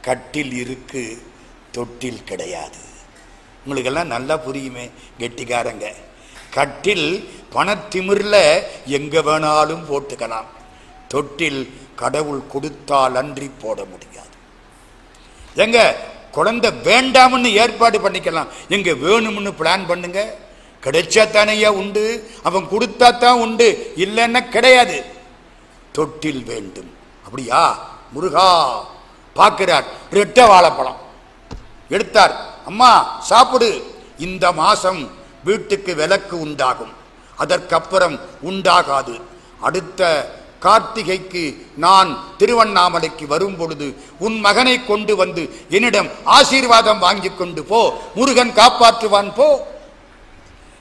கட்டில் இருக்கு, தொட்டில் கிடையாது. உங்களுக்கெல்லாம் நல்லா புரியுமே கெட்டிக்காரங்க. கட்டில் பணத்திமிர்ல எங்க வேணாலும் போட்டுக்கலாம். தொட்டில் கடவுள் கொடுத்தால் அன்றி போட முடியாது. எங்க குழந்தை வேண்டாம்னு ஏற்பாடு பண்ணிக்கலாம், எங்க வேணும்னு பிளான் பண்ணுங்க. கிடைச்சா தானையா உண்டு, அவன் கொடுத்தா தான் உண்டு, இல்லைன்னா கிடையாது. தொட்டில் வேண்டும். அப்படியா? முருகா பார்க்கிறார். ரெட்டை வாழைப்பழம் எடுத்தார். அம்மா சாப்பிடு, இந்த மாசம் வீட்டுக்கு விலக்கு உண்டாகும், அதற்கப்புறம் உண்டாகாது. அடுத்த கார்த்திகைக்கு நான் திருவண்ணாமலைக்கு வரும் பொழுது உன் மகனை கொண்டு வந்து என்னிடம் ஆசீர்வாதம் வாங்கி கொண்டு போ, முருகன் காப்பாற்றுவான் போ.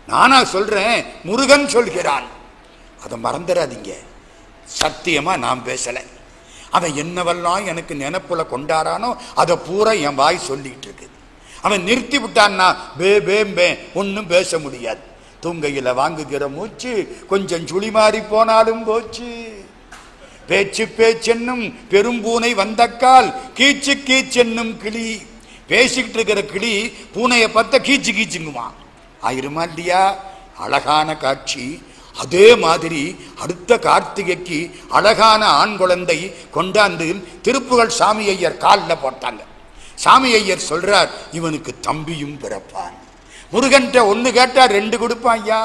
நானா சொல்றேன், முருகன் சொல்கிறான். அதை மறந்துடாதீங்க. சத்தியமா நான் பேசல. அவன் என்னவெல்லாம் எனக்கு நினைப்புல கொண்டாரானோ அதை பூரா என் வாய் சொல்லிட்டு இருக்கு. அவன் நிறுத்தி விட்டான்னா ஒன்னும் பேச முடியாது. தூங்கையில வாங்குகிற மூச்சு கொஞ்சம் சுழி மாறி போனாலும் போச்சு. பேச்சு பேச்சென்னும் பெரும்பூனை வந்தக்கால் கீச்சு கீச்சென்னும் கிளி. பேசிக்கிட்டு இருக்கிற கிளி பூனையை பார்த்த கீச்சு கீச்சுங்குமா. ஆயிருமா இல்லையா? அழகான காட்சி. அதே மாதிரி அடுத்த கார்த்திகைக்கு அழகான ஆண் குழந்தை கொண்டாந்து திருப்புகழ் சாமி ஐயர் காலில் போட்டாங்க. சாமி ஐயர் சொல்றார், இவனுக்கு தம்பியும் பிறப்பான். முருகன்ட்ட ஒன்னு கேட்டா 2 கொடுப்பான். ஐயா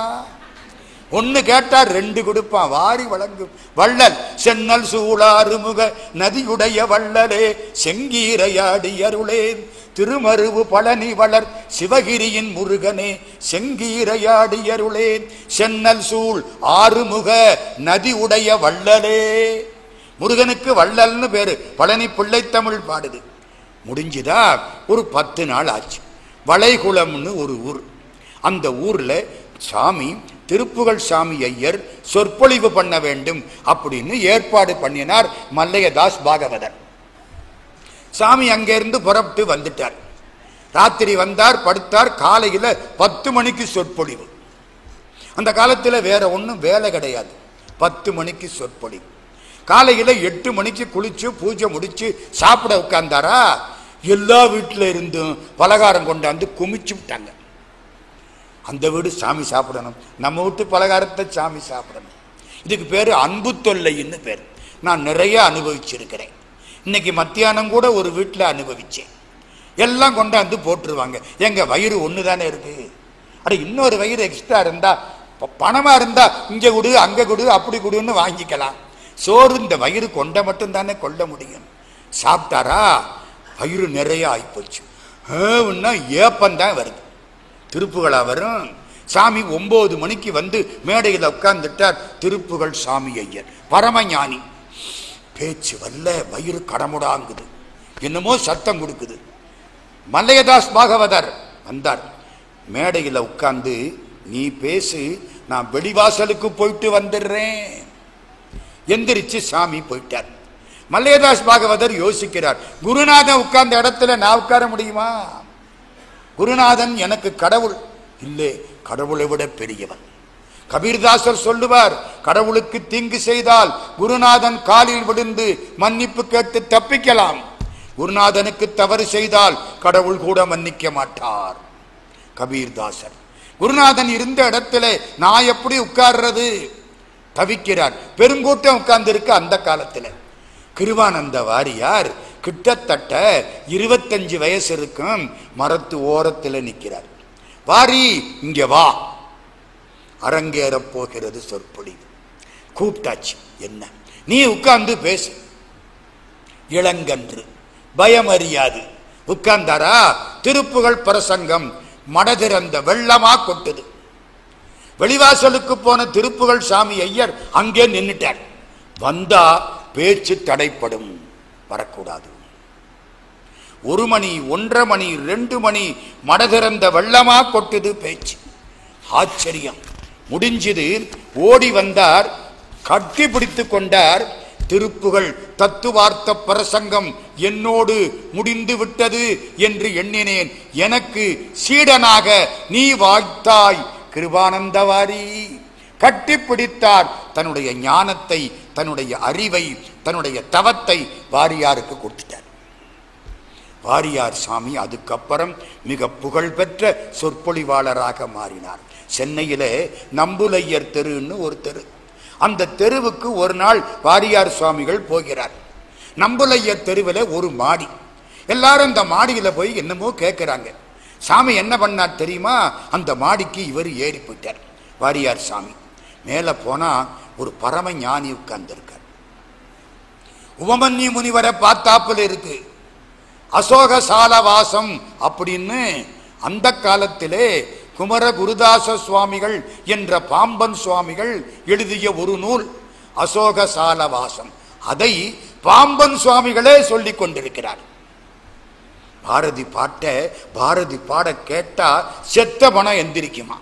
ஒன்னு கேட்டா 2 கொடுப்பான். வாரி வழங்கும் வள்ளல் சென்னல் சூளாறு முக நதியுடைய வள்ளலே செங்கீரையாடி அருளே திருமருவு பழனி வளர் சிவகிரியின் முருகனே செங்கீரையாடி அருளே சென்னல் சூழ் ஆறுமுக நதி உடைய வள்ளலே. முருகனுக்கு வள்ளல்னு பேரு. பழனி பிள்ளைத்தமிழ் பாடுது. முடிஞ்சுதா? ஒரு 10 நாள் ஆச்சு. வளைகுளம்னு ஒரு ஊர். அந்த ஊர்ல சாமி திருப்புகழ் சாமி ஐயர் சொற்பொழிவு பண்ண வேண்டும் அப்படின்னு ஏற்பாடு பண்ணினார் மல்லையதாஸ் பாகவதர். சாமி அங்கிருந்து புறப்பட்டு வந்துட்டார். ராத்திரி வந்தார், படுத்தார். காலையில் 10 மணிக்கு சொற்பொழிவு. அந்த காலத்தில் வேற ஒன்றும் வேலை கிடையாது. 10 மணிக்கு சொற்பொழிவு. காலையில் 8 மணிக்கு குளிச்சு பூஜை முடிச்சு சாப்பிட உட்கார்ந்தாரா, எல்லா வீட்டில் இருந்தும் பலகாரம் கொண்டாந்து குமிச்சு விட்டாங்க. அந்த வீடு சாமி சாப்பிடணும், நம்ம வீட்டு பலகாரத்தை சாமி சாப்பிடணும். இதுக்கு பேர் அன்பு தொல்லைன்னு பேர். நான் நிறைய அனுபவிச்சிருக்கிறேன். இன்னைக்கு மத்தியானம் கூட ஒரு வீட்டில் அனுபவிச்சேன். எல்லாம் கொண்டாந்து போட்டுருவாங்க. எங்க வயிறு ஒன்று தானே இருக்கு, அட இன்னொரு வயிறு எக்ஸ்ட்ரா இருந்தா, பணமா இருந்தா இங்க கொடு அங்க கொடு அப்படி கொடுன்னு வாங்கிக்கலாம். சோறு இந்த வயிறு கொண்ட மட்டும் தானே கொள்ள முடியும். சாப்பிட்டாரா வயிறு நிறைய ஆயிப்போச்சு. ஏப்பந்தான் வருது. திருப்புகளா வரும். சாமி 9 மணிக்கு வந்து மேடையில் உட்கார்ந்துட்டார். திருப்புகழ் சாமி ஐயர் பரமஞானி. பேச்சு வல்ல, வயிறு கடமுடாங்குது, என்னமோ சத்தம் கொடுக்குது. மல்லையதாஸ் பாகவதர் வந்தார். மேடையில் உட்கார்ந்து, நீ பேசு, நான் வெளிவாசலுக்கு போயிட்டு வந்துடுறேன். எந்திரிச்சு சாமி போயிட்டார். மல்லையதாஸ் பாகவதர் யோசிக்கிறார், குருநாதன் உட்கார்ந்த இடத்துல நான் உட்கார முடியுமா? குருநாதன் எனக்கு கடவுள், இல்லை, கடவுளை விட பெரியவன். கபீர்தாசர் சொல்லுவார், கடவுளுக்கு தீங்கு செய்தால் குருநாதன் காலில் விழுந்து மன்னிப்பு கேட்டு தப்பிக்கலாம், குருநாதனுக்கு தவறு செய்தால் கடவுள் கூட மன்னிக்க மாட்டார். கபீர்தாசர் குருநாதன் இருந்த இடத்துல நான் எப்படி உட்கார்றது? தவிக்கிறார். பெருங்கூட்டம் உட்கார்ந்து இருக்கு. அந்த காலத்துல கிருபானந்த வாரியார் கிட்டத்தட்ட 25 வயசு இருக்கும், மரத்து ஓரத்தில் நிற்கிறார். வாரி இங்க வா, அரங்கேற போகிறது சொற்பொழிவு. கூப்பிட்டாச்சு. என்ன? நீ உட்கார்ந்து பேசு. இளங்கன்று பயம் அறியாது உட்கார்ந்தாரா? திருப்புகழ் பிரசங்கம் மடதிறந்த வெள்ளமா கொட்டுது. வெளிவாசலுக்கு போன திருப்புகழ் சாமி ஐயர் அங்கே நின்னுட்டார். வந்தா பேச்சு தடைப்படும், வரக்கூடாது. 1 மணி 1:30 மணி 2 மணி மடதிறந்த வெள்ளமா கொட்டுது பேச்சு. ஆச்சரியம். முடிஞ்சது. ஓடி வந்தார், கட்டி பிடித்து கொண்டார். திருப்புகழ் தத்துவார்த்த பிரசங்கம் என்னோடு முடிந்து விட்டது என்று எண்ணினேன். எனக்கு சீடனாக நீ வாய்த்தாய் கிருபானந்தவாரி. கட்டி பிடித்தார். தன்னுடைய ஞானத்தை, தன்னுடைய அறிவை, தன்னுடைய தவத்தை வாரியாருக்கு கொடுத்துட்டார். வாரியார் சாமி அதுக்கப்புறம் மிக புகழ்பெற்ற சொற்பொழிவாளராக மாறினார். சென்னையிலே நம்புலையர் தெருன்னு ஒரு தெரு. அந்த தெருவுக்கு ஒரு நாள் வாரியார் சுவாமிகள் போகிறார். நம்புலையர் தெருவில் ஒரு மாடி. எல்லாரும் இந்த மாடியில போய் என்னமோ கேட்கிறாங்க. சாமி என்ன பண்ணார் தெரியுமா? அந்த மாடிக்கு இவர் ஏறி போயிட்டார். வாரியார் சாமி மேல போனா ஒரு பரம ஞானி உட்கார்ந்திருக்கார். உபமன்யு முனிவரை பார்த்தாப்புல இருக்கு. அசோக சாலவாசம் அப்படின்னு அந்த காலத்திலே குமர குருதாச சுவாமிகள் என்ற பாம்பன் சுவாமிகள் எழுதிய ஒரு நூல் அசோக சாலவாசம். அதை பாம்பன் சுவாமிகளே சொல்லிக் கொண்டிருக்கிறார். பாரதி பாட்ட பாரதி பாட கேட்டா செத்த பணம் எந்திரிக்குமா?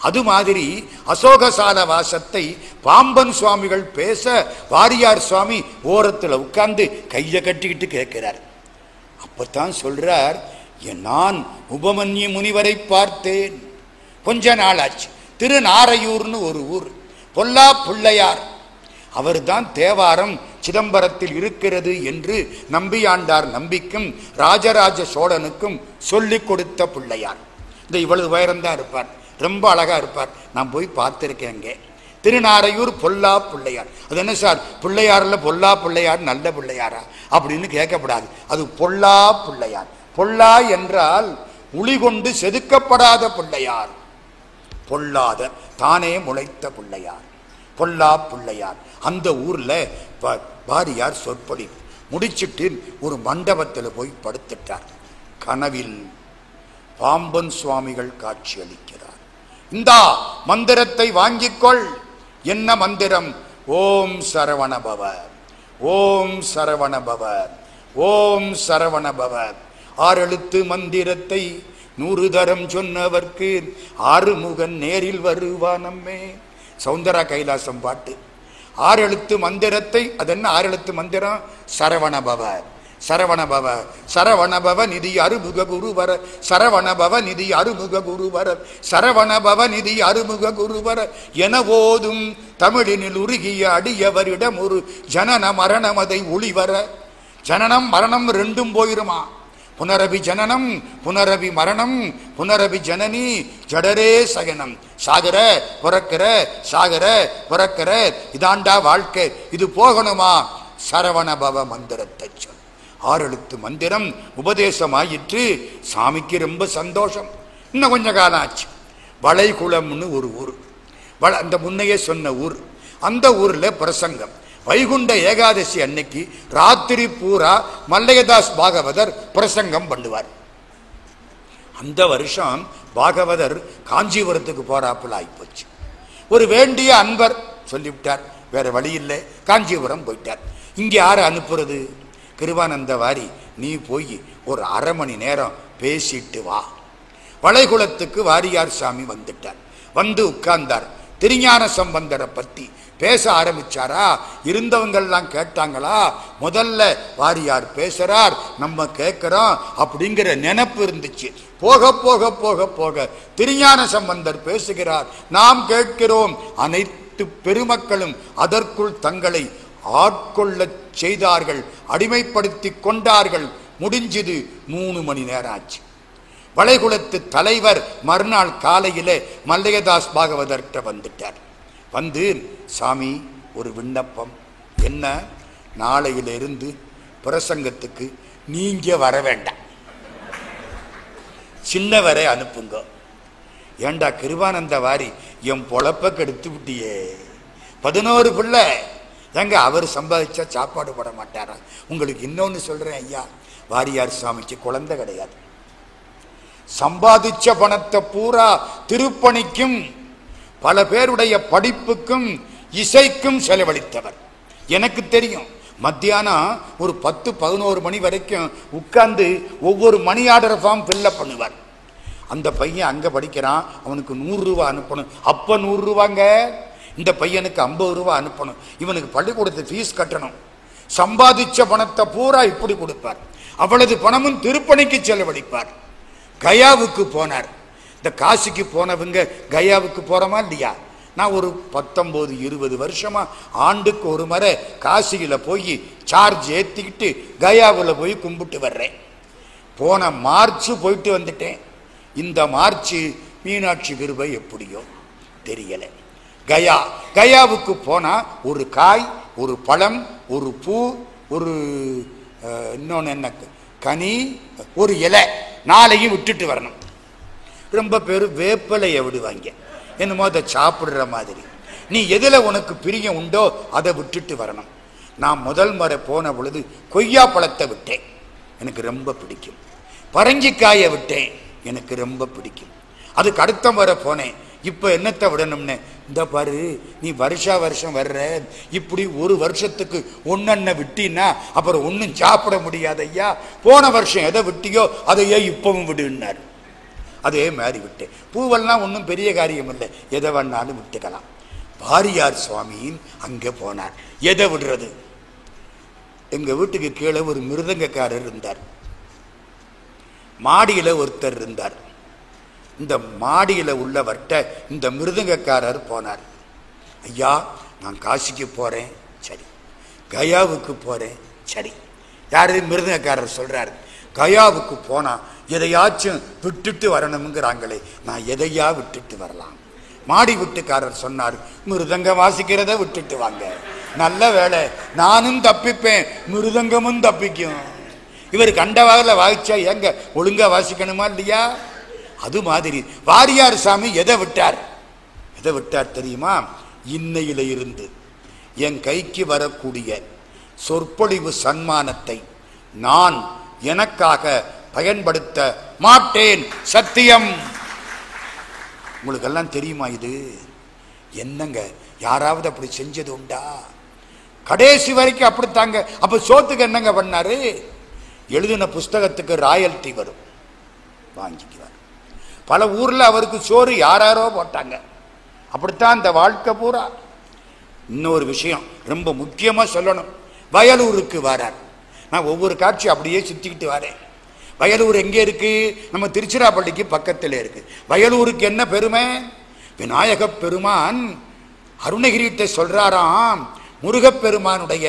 அது மாதிரி அசோகசால வாசத்தை பாம்பன் சுவாமிகள் பேச வாரியார் சுவாமி ஓரத்தில் உட்கார்ந்து கையை கட்டிக்கிட்டு கேட்கிறார். அப்பத்தான் சொல்றார், நான் உபமன்யு முனிவரை பார்த்தேன். கொஞ்ச நாளாச்சு. திருநாரையூர்னு ஒரு ஊர், பொல்லா பிள்ளையார். அவர் தான் தேவாரம் சிதம்பரத்தில் இருக்கிறது என்று நம்பியாண்டார் நம்பிக்கும் ராஜராஜ சோழனுக்கும் சொல்லிக் கொடுத்த பிள்ளையார். இந்த இவ்வளவு உயரம்தான் இருப்பார், ரொம்ப அழகா இருப்பார். நான் போய் பார்த்திருக்கேங்க. திருநாரையூர் பொல்லா பிள்ளையார். அது என்ன சார், பிள்ளையார்ல பொல்லா பிள்ளையார் நல்ல பிள்ளையாரா அப்படின்னு கேட்கப்படாது. அது பொல்லா பிள்ளையார். பொல்லா என்றால் உளி கொண்டு செதுக்கப்படாத பிள்ளையார், பொல்லாத தானே முளைத்த பிள்ளையார், பொல்லா பிள்ளையார். அந்த ஊர்ல வாரியார் சொற்பொழிவு முடிச்சிட்டு ஒரு மண்டபத்தில் போய் படுத்துட்டார். கனவில் பாம்பன் சுவாமிகள் காட்சி அளிக்கிறார். இந்தா மந்திரத்தை வாங்கிக்கொள். என்ன மந்திரம்? ஓம் சரவணபவ, ஓம் சரவணபவ, ஓம் சரவணபவ. 6 எழுத்து மந்திரத்தை 100 தரம் சொன்னவர்க்கு ஆறுமுகன் நேரில் வருவானம்மே. சௌந்தரா கைலாசம் பாட்டு. 6 எழுத்து மந்திரத்தை, அது என்ன 6 எழுத்து மந்திரம்? சரவணபவ, சரவணபவ, சரவணபவ நிதி அருமுக குருவர, சரவணபவ நிதி அருமுக குருவர, சரவணபவ நிதி அருமுக குருவர என ஓதும் தமிழினில் உருகிய அடியவரிடம் ஒரு ஜனன மரணம் அதை ஒளிவர. ஜனனம் மரணம் ரெண்டும் போயிருமா? புனரபி ஜனனம் புனரபி மரணம் புனரபி ஜனனி ஜடரே சயனம். சாகர பிறக்கிற, சாகர பிறக்கிற, இதாண்டா வாழ்க்கை, இது போகணுமா? சரவணபவ மந்திரத்தை சொல். 6 எழுத்து மந்திரம் உபதேசமாயிற்று. சாமிக்கு ரொம்ப சந்தோஷம். இன்னும் கொஞ்ச காலம் ஆச்சு. வளைகுளம்னு ஒரு ஊர், அந்த முன்னையே சொன்ன ஊர். அந்த ஊர்ல பிரசங்கம். வைகுண்ட ஏகாதசி அன்னைக்கு ராத்திரி பூரா மல்லையதாஸ் பாகவதர் பிரசங்கம் பண்ணுவார். அந்த வருஷம் பாகவதர் காஞ்சிபுரத்துக்கு போறாப்புல ஆயிப்போச்சு. ஒரு வேண்டிய அன்பர் சொல்லிவிட்டார், வேற வழி இல்லை, காஞ்சிபுரம் போயிட்டார். இங்க யாரை அனுப்புறது? கிருபானந்த வாரி, நீ போய் ஒரு 1/2 மணி நேரம் பேசிட்டு வா. வளைகுளத்துக்கு வாரியார் சாமி வந்துட்டார். வந்து உட்கார்ந்தார். திருஞான சம்பந்தரை பத்தி பேச ஆரம்பிச்சாரா? இருந்தவங்கெல்லாம் கேட்டாங்களா? முதல்ல வாரியார் பேசுறார், நம்ம கேட்கிறோம் அப்படிங்கிற நினைப்பு இருந்துச்சு. போக போக போக போக திருஞான சம்பந்தர் பேசுகிறார், நாம் கேட்கிறோம். அனைத்து பெருமக்களும் அதற்குள் தங்களை ஆட்கொள்ள செய்தார்கள், அடிமைப்படுத்தி கொண்டார்கள். முடிஞ்சது 3 மணி நேரம் ஆச்சு. வளைகுலத்து தலைவர் மறுநாள் காலையிலே மல்லையதாஸ் பாகவதர்கிட்ட வந்துட்டார். வந்து, சாமி ஒரு விண்ணப்பம். என்ன? நாளையிலிருந்து பிரசங்கத்துக்கு நீங்க வர வேண்டாம், சின்னவரை அனுப்புங்க. ஏண்டா கிருபானந்த வாரி, என் பொழப்ப கெடுத்து விட்டியே. 11 பிள்ளை ஏங்க, அவர் சம்பாதிச்சா சாப்பாடு போட மாட்டாரா? உங்களுக்கு இன்னொன்னு சொல்றேன் ஐயா, வாரியார் சாமிக்கு குழந்தை கிடையாது. சம்பாதிச்ச பணத்தை பூரா திருப்பணிக்கும் பல பேருடைய படிப்புக்கும் இசைக்கும் செலவழித்தவர். எனக்கு தெரியும், மத்தியானம் ஒரு 10-11 மணி வரைக்கும் உட்கார்ந்து ஒவ்வொரு மணி ஆர்டர் ஃபார்ம் ஃபில்லப் பண்ணுவார். அந்த பையன் அங்க படிக்கிறான், அவனுக்கு 100 ரூபாய் அனுப்பணும். அப்ப 100 ரூபாங்க, இந்த பையனுக்கு 50 ரூபாய் அனுப்பணும். இவனுக்கு பள்ளிக்கூடத்து ஃபீஸ் கட்டணும். சம்பாதிச்ச பணத்தை பூரா இப்படி கொடுப்பார். அவ்வளவு பணமும் திருப்பணிக்கு செலவழிப்பார். கயாவுக்கு போனார். இந்த காசிக்கு போனவங்க கயாவுக்கு போறோமா இல்லையா? நான் ஒரு 19-20 வருஷமா ஆண்டுக்கு ஒரு முறை காசியில போய் சார்ஜ் ஏத்திக்கிட்டு கயாவில் போய் கும்பிட்டு வர்றேன். போன மார்ச் போயிட்டு வந்துட்டேன். இந்த மார்ச் மீனாட்சி கிருபை எப்படியோ தெரியல. கயாவுக்கு போனா ஒரு காய், ஒரு பழம், ஒரு பூ, ஒரு இன்னொன்னு என்ன கனி, ஒரு இலை, 4ஐயும் விட்டுட்டு வரணும். ரொம்ப பேர் வேப்பலையை விடுவாங்க, என்னமோ அதை சாப்பிடுற மாதிரி. நீ எதுல உனக்கு பிரியம் உண்டோ அதை விட்டுட்டு வரணும். நான் முதல் முறை போன பொழுது கொய்யா பழத்தை விட்டேன், எனக்கு ரொம்ப பிடிக்கும். பரங்கிக்காயை விட்டேன், எனக்கு ரொம்ப பிடிக்கும். அதுக்கு அடுத்த முறை போனேன். இப்ப என்னத்தை விடணும்னு, இந்த பாரு நீ வருஷம் வர்ற, இப்படி ஒரு வருஷத்துக்கு ஒன்னென்ன விட்டினா அப்புறம் ஒன்னும் சாப்பிட முடியாது ஐயா. போன வருஷம் எதை விட்டியோ அதையே இப்பவும் விடுன்னாரு. அதே மாதிரி விட்டேன். பூவெல்லாம் ஒன்றும் பெரிய காரியம் இல்லை, எதை வேணாலும் விட்டுக்கலாம். வாரியார் சுவாமியின் அங்கே போனார். எதை விடுறது? எங்க வீட்டுக்கு கீழே ஒரு மிருதங்கக்காரர் இருந்தார், மாடியில ஒருத்தர் இருந்தார். இந்த மாடியில உள்ளவர்கிட்ட இந்த மிருதங்கக்காரர் போனார். ஐயா, நான் காசிக்கு போறேன். சரி. கயாவுக்கு போறேன். சரி. யாரு? மிருதங்கக்காரர் சொல்றாரு, கயாவுக்கு போனா எதையாச்சும் விட்டுட்டு வரணுங்கிறாங்களே, நான் எதையா விட்டுட்டு வரலாம்? மாடி வீட்டுக்காரர் சொன்னார், மிருதங்க வாசிக்கிறத விட்டுட்டு வாங்க. நல்ல வேலை, நானும் தப்பிப்பேன், மிருதங்கமும் தப்பிக்கும். இவர் கண்டவாகல வாசிச்சா எங்க ஒழுங்கா வாசிக்கணுமா இல்லையா? அது மாதிரி வாரியார் சாமி எதை விட்டார்? எதை விட்டார் தெரியுமா? இன்னையில இருந்து என் கைக்கு வரக்கூடிய சொற்பொழிவு சன்மானத்தை நான் எனக்காக பயன்படுத்த மாட்டேன், சத்தியம். உங்களுக்கெல்லாம் தெரியுமா இது? என்னங்க, யாராவது அப்படி செஞ்சது உண்டா? கடைசி வரைக்கும் அப்படித்தாங்க. அப்ப சோத்துக்கு என்னங்க பண்ணாரு? எழுதின புஸ்தகத்துக்கு ராயல்டி வரும், வாங்கிக்குவார். பல ஊர்ல அவருக்கு சோறு யாராரோ போட்டாங்க. அப்படித்தான் இந்த வாழ்க்கை பூரா. இன்னொரு விஷயம் ரொம்ப முக்கியமா சொல்லணும். வயலூருக்கு வரார். நான் ஒவ்வொரு காட்சி அப்படியே சுத்திக்கிட்டு வரேன். வயலூர் எங்கே இருக்கு? நம்ம திருச்சிராப்பள்ளிக்கு பக்கத்தில் இருக்கு. வயலூருக்கு என்ன பெருமை? விநாயக பெருமான் அருணகிரிட்ட சொல்றாராம், முருகப்பெருமானுடைய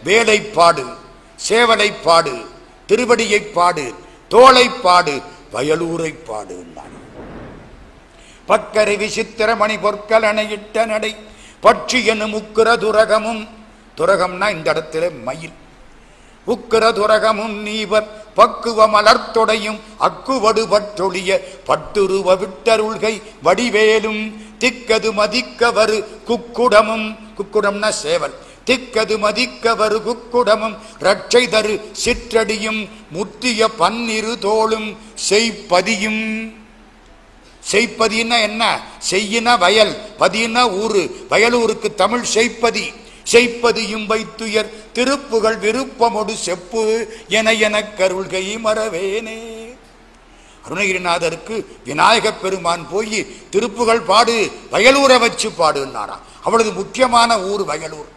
வேலைப்பாடு, சேவலைப்பாடு, திருவடியைப்பாடு, தோளைப்பாடு, வயலூரைப்பாடு. பக்கரை விசித்திரமணி பொற்கலனையிட்ட நடை பட்சி எனும் உக்கிர துரகமும், துரகம்னா இந்த இடத்துல மயில், உக்கிர துரகமும் நீவர் பக்குவ மலர்த்தொடையும் அக்குவடு பற்றொழிய பட்டுருவ விட்டருள்கை வடிவேலும் திக்கது மதிக்கவரு குக்குடமும், குக்குடம்னா சேவல், திக்கது மதிக்கவரு குக்குடமும் ரட்சை தரு சிற்றடியும் முத்திய பன்னிரு தோளும் செய்பதியும். செய்பதினா என்ன? செய்யினா வயல், பதினா ஊரு. வயலூருக்கு தமிழ் செய்பதி. செய்ப்பதியும் வைத்துயர் திருப்புகள் விருப்பமொடு செப்பு என கருள்கை மறவேனே. அருணகிரிநாதருக்கு விநாயகப் பெருமான் போய் திருப்புகள் பாடு, வயலூரை வச்சு பாடுன்னாராம். அவ்வளவு முக்கியமான ஊர் வயலூர்.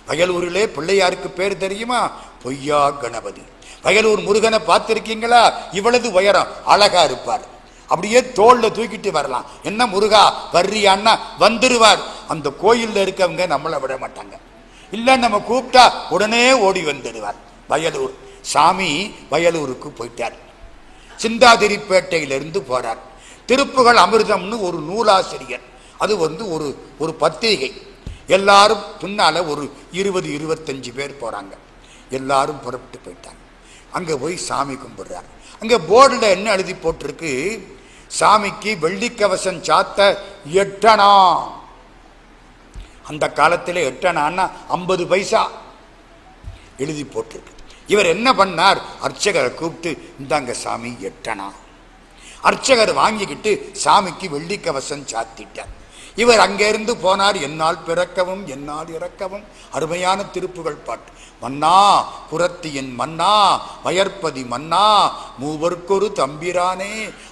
வயலூரிலே பிள்ளையாருக்கு பேர் தெரியுமா? பொய்யா கணபதி. வயலூர் முருகனை பார்த்திருக்கீங்களா? இவ்வளவு உயரம், அழகா இருப்பார். அப்படியே தோல்ல தூக்கிட்டு வரலாம். என்ன முருகா வர்றியான்னா வந்துருவார். அந்த கோயில்ல இருக்கவங்க நம்மளை விட மாட்டாங்க. இல்ல நம்ம கூப்பிட்டா உடனே ஓடி வந்துடுவார். வயலூர் சாமி வயலூருக்கு போயிட்டார். சிந்தாதிரிப்பேட்டையிலிருந்து போறார். திருப்புகள் அமிர்தம்னு ஒரு நூலாசிரியர், அது ஒரு பத்திரிகை. எல்லாரும் பின்னால ஒரு 20-25 பேர் போறாங்க. எல்லாரும் புறப்பட்டு போயிட்டாங்க. அங்க போய் சாமி கும்பிடுறார். அங்க போர்டில் என்ன எழுதி போட்டிருக்கு? சாமிக்கு வெள்ளிக்கவசம் சாத்த 8 அணா. அந்த காலத்தில் 8 அணான்னா 50 பைசா எழுதி போட்டிருக்கு. இவர் என்ன பண்ணார்? அர்ச்சகரை கூப்பிட்டு, இந்தாங்க சாமி 8 அணா. அர்ச்சகர் வாங்கிக்கிட்டு சாமிக்கு வெள்ளிக்கவசம் சாத்திட்டார். இவர் அங்கிருந்து போனார். என்னால் பிறக்கவும் என்னால் இறக்கவும், அருமையான திருப்புகள் பாட்டு. மன்னா புரத்தியின் மன்னா வயற்பதி மன்னா மூவர்க்கொரு தம்பிரானே,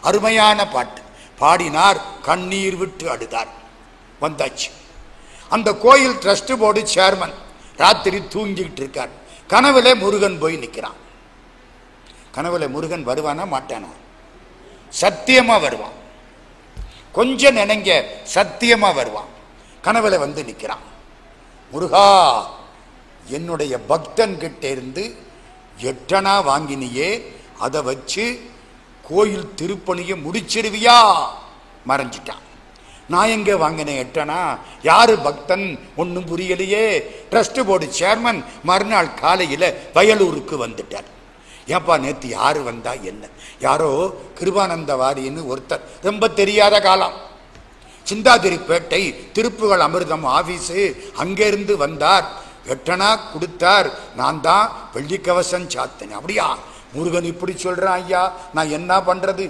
அருமையான பாட்டு பாடினார். கண்ணீர் விட்டு அழுதார். வந்தாச்சு. அந்த கோயில் ட்ரஸ்ட் போர்டு சேர்மன் ராத்திரி தூங்கிட்டு இருக்கார். கனவுல முருகன் போய் நிற்கிறான். கனவுல முருகன் வருவானா மாட்டானா? சத்தியமா வருவான். கொஞ்சம் நினைங்க, சத்தியமா வருவான். கனவுல வந்து நிற்கிறான். முருகா, என்னுடைய பக்தன் கிட்ட இருந்து 8 அணா வாங்கினியே, அதை வச்சு கோயில் திருப்பணியை முடிச்சிருவியா? மறைஞ்சிட்டான். நான் எங்க வாங்கினேன் 8 அணா? யாரு பக்தன்? ஒன்னும் புரியலையே. ட்ரஸ்ட் போர்டு சேர்மன் மறுநாள் காலையில வயலூருக்கு வந்துட்டார். ஏப்பா நேத்து யாரு வந்தா என்ன? யாரோ கிருபானந்த வாரின்னு ஒருத்தர், ரொம்ப தெரியாத காலம், சிந்தாதிரிப்பேட்டை திருப்புகள் அமிர்தம் ஆபீஸு, அங்கிருந்து வந்தார். 8 அணா கொடுத்தார். நான் தான் வெள்ளிக்கவசம் சாத்தேன். அப்படியா? முருகன் இப்படி சொல்றான் ஐயா, நான் என்ன பண்றது?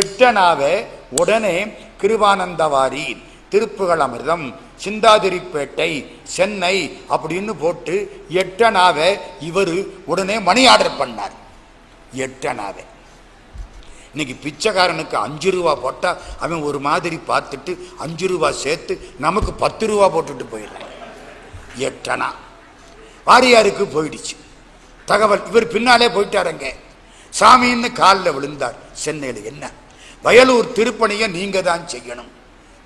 8 அணாவை உடனே கிருபானந்தவாரி திருப்புகள் அமிர்தம் சிந்தாதிரிப்பேட்டை சென்னை அப்படின்னு போட்டு 8 அணாவை இவர் உடனே மணி ஆர்டர் பண்ணார். 8 அணாவை. இன்னைக்கு பிச்சைக்காரனுக்கு 5 ரூபா போட்டா அவன் ஒரு மாதிரி பார்த்துட்டு 5 ரூபா சேர்த்து நமக்கு 10 ரூபா போட்டுட்டு போயிடுறான். 8 அணா வாரியாருக்கு போயிடுச்சு தகவல். இவர் பின்னாலே போயிட்டாருங்க. சாமின்னு காலில் விழுந்தார். சென்னையில் என்ன வயலூர் திருப்பணியை நீங்க தான் செய்யணும்.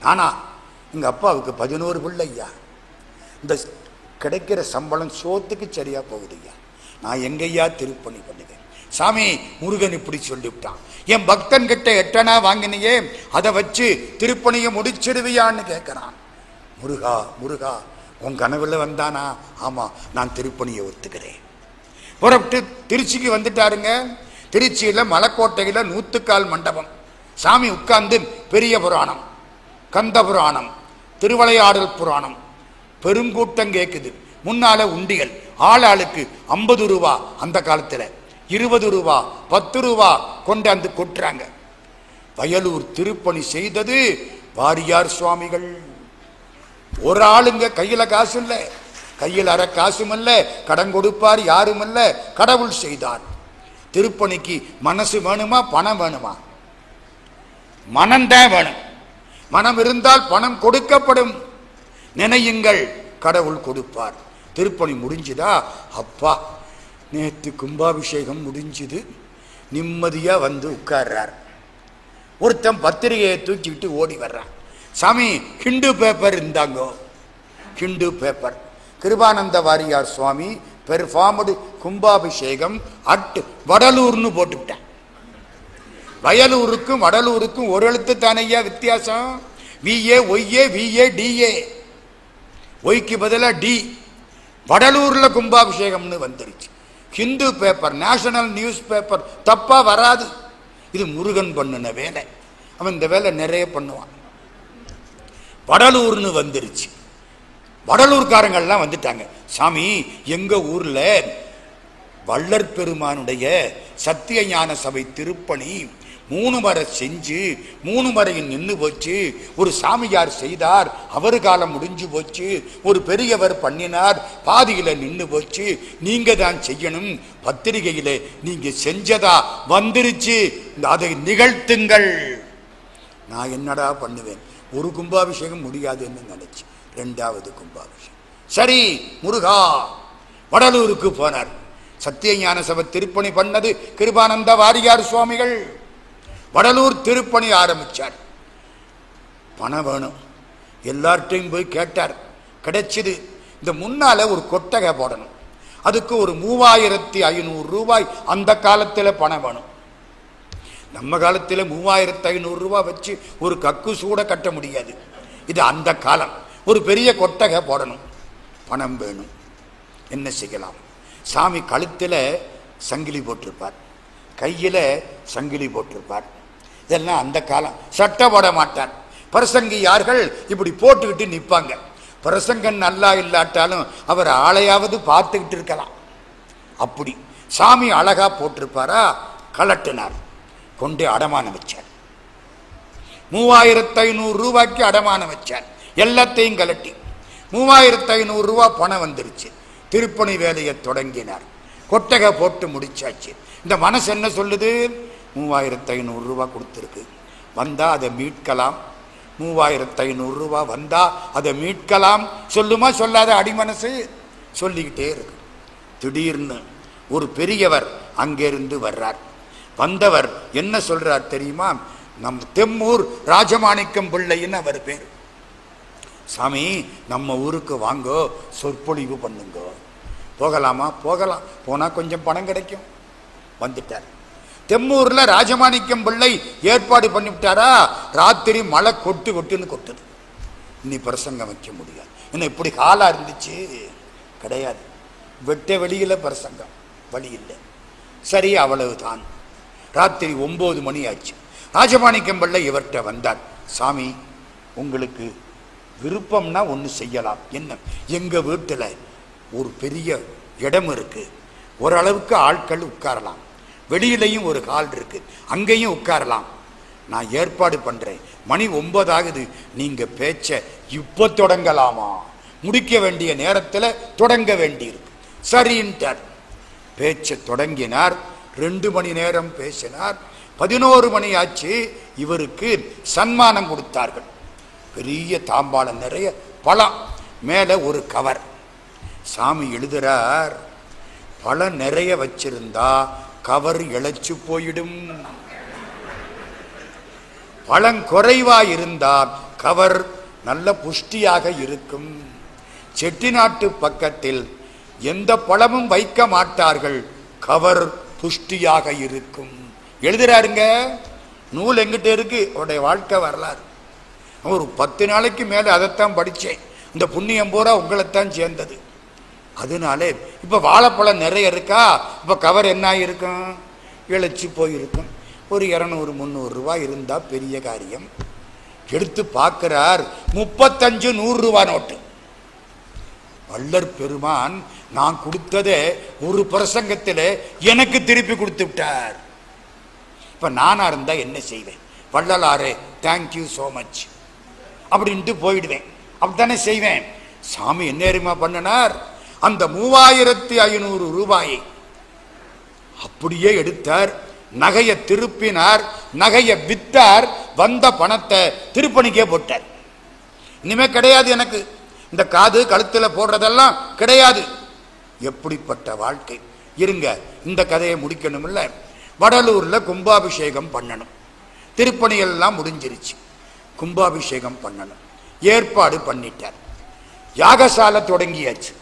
நானா? எங்க அப்பாவுக்கு 11 பிள்ளையா. இந்த கிடைக்கிற சம்பளம் சோத்துக்கு சரியா போகுதுய்யா. நான் எங்கய்யா திருப்பணி பண்ணுவேன்? சாமி முருகன் இப்படி சொல்லிவிட்டான். என் பக்தன் கிட்ட 8 அணா வாங்கினியே, அதை வச்சு திருப்பணியை முடிச்சிடுவியான்னு கேட்கிறான். முருகா முருகா, உன் கனவுல வந்தானா? ஆமா, நான் திருப்பணியை ஒத்துக்கிறேன். புறப்பட்டு திருச்சிக்கு வந்துட்டாருங்க. திருச்சியில மலைக்கோட்டையில 100 மண்டபம். சாமி உட்கார்ந்து பெரிய புராணம், கந்த புராணம், திருவிளையாடல் புராணம், பெருங்கூட்டம் கேட்குது. முன்னால உண்டிகள், ஆளாளுக்கு 50 ரூபா, அந்த காலத்துல 20 ரூபா 10 ரூபா கொண்டாந்து கொட்டுறாங்க. வயலூர் திருப்பணி செய்தது வாரியார் சுவாமிகள். ஒரு ஆளுங்க கையில காசு இல்ல, கையில் அரை காசும் அல்ல, கடன் கொடுப்பார் யாரும் அல்ல, கடவுள் செய்தார். திருப்பணிக்கு மனசு வேணுமா பணம் வேணுமா? மனம்தான் வேணும். மனம் இருந்தால் பணம் கொடுக்கப்படும். நினையுங்கள், கடவுள் கொடுப்பார். திருப்பணி முடிஞ்சுதா? அப்பா நேற்று கும்பாபிஷேகம் முடிஞ்சுது. நிம்மதியா வந்து உட்கார்றார். ஒருத்தன் பத்திரிகையை தூக்கிட்டு ஓடி வர்றான். சாமி ஹிந்து பேப்பர் இருந்தாங்கோ. ஹிந்து பேப்பர். கிருபானந்த வாரியார் சுவாமி பெர்ஃபார்ம்டு கும்பாபிஷேகம் அட் வடலூர்னு போட்டுவிட்டேன். வயலூருக்கும் வடலூருக்கும் ஒரு எழுத்து தானையா வித்தியாசம். விஏ ஒய்ஏ விஏ டிஏ, ஒய்க்கு பதிலா டி. வடலூர்ல கும்பாபிஷேகம்னு வந்துருச்சு. Hindu paper, national news paper தப்பா வராது. இது முருகன் பண்ணின வேலை. அவன் இந்த வேலை நிறைய பண்ணுவான். வடலூர்னு வந்துருச்சு. வடலூர்காரங்கள்லாம் வந்துட்டாங்க. சாமி எங்க ஊர்ல வள்ளற் பெருமானுடைய சத்திய ஞான சபை திருப்பணி 3 முறை செஞ்சு 3 முறையும் நின்று போச்சு. ஒரு சாமியார் செய்தார், அவர் காலம் முடிஞ்சு போச்சு. ஒரு பெரியவர் பண்ணினார், பாதியில நின்று போச்சு. நீங்க தான் செய்யணும். பத்திரிகையில நீங்க செஞ்சதா வந்துருச்சு, அதை நிகழ்த்துங்கள். நான் என்னடா பண்ணுவேன்? ஒரு கும்பாபிஷேகம் முடியாதுன்னு நினைச்சு 2வது கும்பாபிஷேகம். சரி, முருகா வடலூருக்கு போனார். சத்தியஞான சபை திருப்பணி பண்ணது கிருபானந்த வாரியார் சுவாமிகள். வடலூர் திருப்பணி ஆரம்பிச்சார். பணம் வேணும், எல்லார்ட்டையும் போய் கேட்டார், கிடைச்சது. இந்த முன்னால ஒரு கொட்டகை போடணும், அதுக்கு ஒரு 3500 ரூபாய் அந்த காலத்தில் பணம் வேணும். நம்ம காலத்தில் 3500 ரூபாய் வச்சு ஒரு கக்கு சூட கட்ட முடியாது. இது அந்த காலம். ஒரு பெரிய கொட்டகை போடணும், பணம் வேணும். என்ன செய்யலாம்? சாமி கழுத்தில் சங்கிலி போட்டிருப்பார், கையில் சங்கிலி போட்டிருப்பார். இதெல்லாம் அந்த காலம். சட்டை போட மாட்டார். பிரசங்கியார்கள் இப்படி போட்டுக்கிட்டு நிற்பாங்க. பிரசங்கன் நல்லா இல்லாட்டாலும் அவர் ஆளையாவது பார்த்துக்கிட்டு இருக்கலாம். அப்படி சாமி அழகா போட்டிருப்பாரா? கலட்டினார், கொண்டு அடமானம் வச்சார். 3500 ரூபாய்க்கு அடமானம் வச்சார். எல்லாத்தையும் கலட்டி 3500 ரூபாய் பணம் வந்துருச்சு. திருப்பணி வேலையை தொடங்கினார். கொட்டகை போட்டு முடிச்சாச்சு. இந்த மனசு என்ன சொல்லுது? 3500 ரூபாய் கொடுத்துருக்கு, வந்தா அதை மீட்கலாம். 3500 ரூபாய் வந்தா அதை மீட்கலாம். சொல்லுமா சொல்லாத அடிமனசு? சொல்லிக்கிட்டே இருக்கு. திடீர்னு ஒரு பெரியவர் அங்கிருந்து வர்றார். வந்தவர் என்ன சொல்றார் தெரியுமா? நம் தெம்மூர் ராஜமாணிக்கம் பிள்ளைன்னு அவர் பேர். சாமி, நம்ம ஊருக்கு வாங்கோ, சொற்பொழிவு பண்ணுங்க. போகலாமா? போகலாம். போனா கொஞ்சம் பணம் கிடைக்கும். வந்துட்டார். தெம்மூர்ல ராஜமாணிக்கம் பிள்ளை ஏற்பாடு பண்ணிவிட்டாரா? ராத்திரி மழை கொட்டு கொட்டுன்னு கொட்டுது. இனி பிரசங்கம் வைக்க முடியாது. என்ன இப்படி காலா இருந்துச்சு? கிடையாது. வெட்ட வெளியில பிரசங்கம், வழி இல்லை. சரி, அவ்வளவுதான். ராத்திரி 9 மணி ஆச்சு. ராஜமாணிக்கம் பிள்ளை இவர்கிட்ட வந்தார். சாமி, உங்களுக்கு விருப்பம்னா ஒன்று செய்யலாம். என்ன? எங்க வீட்டில் ஒரு பெரிய இடம் இருக்கு, ஓரளவுக்கு ஆட்கள் உட்காரலாம். வெளியிலையும் ஒரு ஹால் இருக்கு, அங்கேயும் உட்காரலாம். நான் ஏற்பாடு பண்றேன். மணி 9 ஆகுது. நீங்க பேச்ச இப்ப தொடங்கலாமா? முடிக்க வேண்டிய நேரத்தில் தொடங்க வேண்டியிருக்கு. சரின்ட்டார். பேச்ச தொடங்கினார். 2 மணி நேரம் பேசினார். 11 மணி ஆச்சு. இவருக்கு சன்மானம் கொடுத்தார்கள். பெரிய தாம்பாளம் நிறைய பழம், மேல ஒரு கவர். சாமி எழுதுறார், பழம் நிறைய வச்சிருந்தா கவர் இழைச்சு போயிடும். பழம் குறைவா இருந்தா கவர் நல்ல புஷ்டியாக இருக்கும். செட்டிநாட்டு பக்கத்தில் எந்த பழமும் வைக்க மாட்டார்கள், கவர் புஷ்டியாக இருக்கும். எழுதுறாருங்க. நூல் எங்கிட்ட இருக்கு, அவருடைய வாழ்க்கை வரலாறு. ஒரு 10 நாளைக்கு மேலே அதைத்தான் படித்தேன். இந்த புண்ணியம் பூரா உங்களைத்தான் சேர்ந்தது. அதனால இப்போ வாழைப்பழம் நிறைய இருக்கா, இப்போ கவர் என்ன இருக்கும்? இழைச்சி போயிருக்கும். ஒரு 200-300 ரூபாய் இருந்தால் பெரிய காரியம். எடுத்து பார்க்கிறார், 35-100 ரூபாய் நோட்டு. வள்ளற் பெருமான் நான் கொடுத்ததே ஒரு பிரசங்கத்தில் எனக்கு திருப்பி கொடுத்து விட்டார். இப்போ நானா இருந்தால் என்ன செய்வேன்? வள்ளலாரே, தேங்க்யூ ஸோ மச் அப்படின்ட்டு போயிடுவேன். அப்படித்தானே செய்வேன். சாமி என்ன தெரியுமா பண்ணினார்? அந்த 3500 ரூபாயை அப்படியே எடுத்தார், நகையை திருப்பினார், நகையை வித்தார், வந்த பணத்தை திருப்பணிக்கே போட்டார். இனிமே கிடையாது எனக்கு இந்த காது கழுத்தில் போடுறதெல்லாம் கிடையாது. எப்படிப்பட்ட வாழ்க்கை! இருங்க, இந்த கதையை முடிக்கணும். இல்லை, வடலூர்ல கும்பாபிஷேகம் பண்ணணும். திருப்பணி எல்லாம் முடிஞ்சிருச்சு. கும்பாபிஷேகம் பண்ணணும். ஏற்பாடு பண்ணிட்டார். யாகசாலை தொடங்கியாச்சு.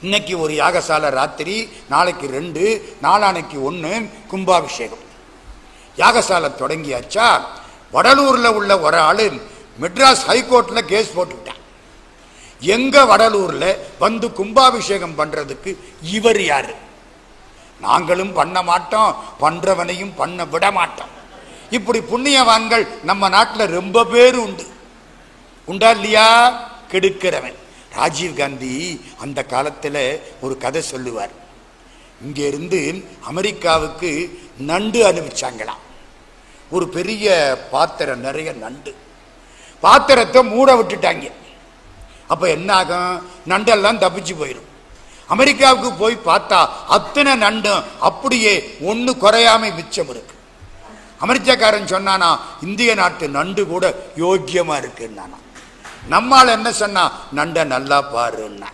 இன்னைக்கு ஒரு யாகசாலை ராத்திரி, நாளைக்கு 2, நாளானைக்கு 1 கும்பாபிஷேகம். யாகசாலை தொடங்கியாச்சா? வடலூர்ல உள்ள ஒரு ஆளு மெட்ராஸ் ஹைகோர்ட்ல கேஸ் போட்டுவிட்டான். எங்க வடலூர்ல வந்து கும்பாபிஷேகம் பண்றதுக்கு இவர் யாரு? நாங்களும் பண்ண மாட்டோம், பண்றவனையும் பண்ண விட மாட்டோம். இப்படி புண்ணியவான்கள் நம்ம நாட்டில் ரொம்ப பேர் உண்டு. உண்டா இல்லையா? கெடுக்கிறவன். ராஜீவ்காந்தி அந்த காலத்தில் ஒரு கதை சொல்லுவார். இங்கே இருந்து அமெரிக்காவுக்கு நண்டு அனுப்பிச்சாங்களாம். ஒரு பெரிய பாத்திரம் நிறைய நண்டு. பாத்திரத்தை மூட விட்டுட்டாங்க. அப்ப என்ன ஆகும்? நண்டெல்லாம் தப்பிச்சு போயிடும். அமெரிக்காவுக்கு போய் பார்த்தா அத்தனை நண்டும் அப்படியே ஒண்ணு குறையாம மிச்சம் இருக்கு. அமெரிக்காக்காரன் சொன்னானா, இந்திய நாட்டு நண்டு கூட யோக்கியமா இருக்குன்னானா. நம்மால் என்ன சொன்னா, நண்டை நல்லா பாருன்னா.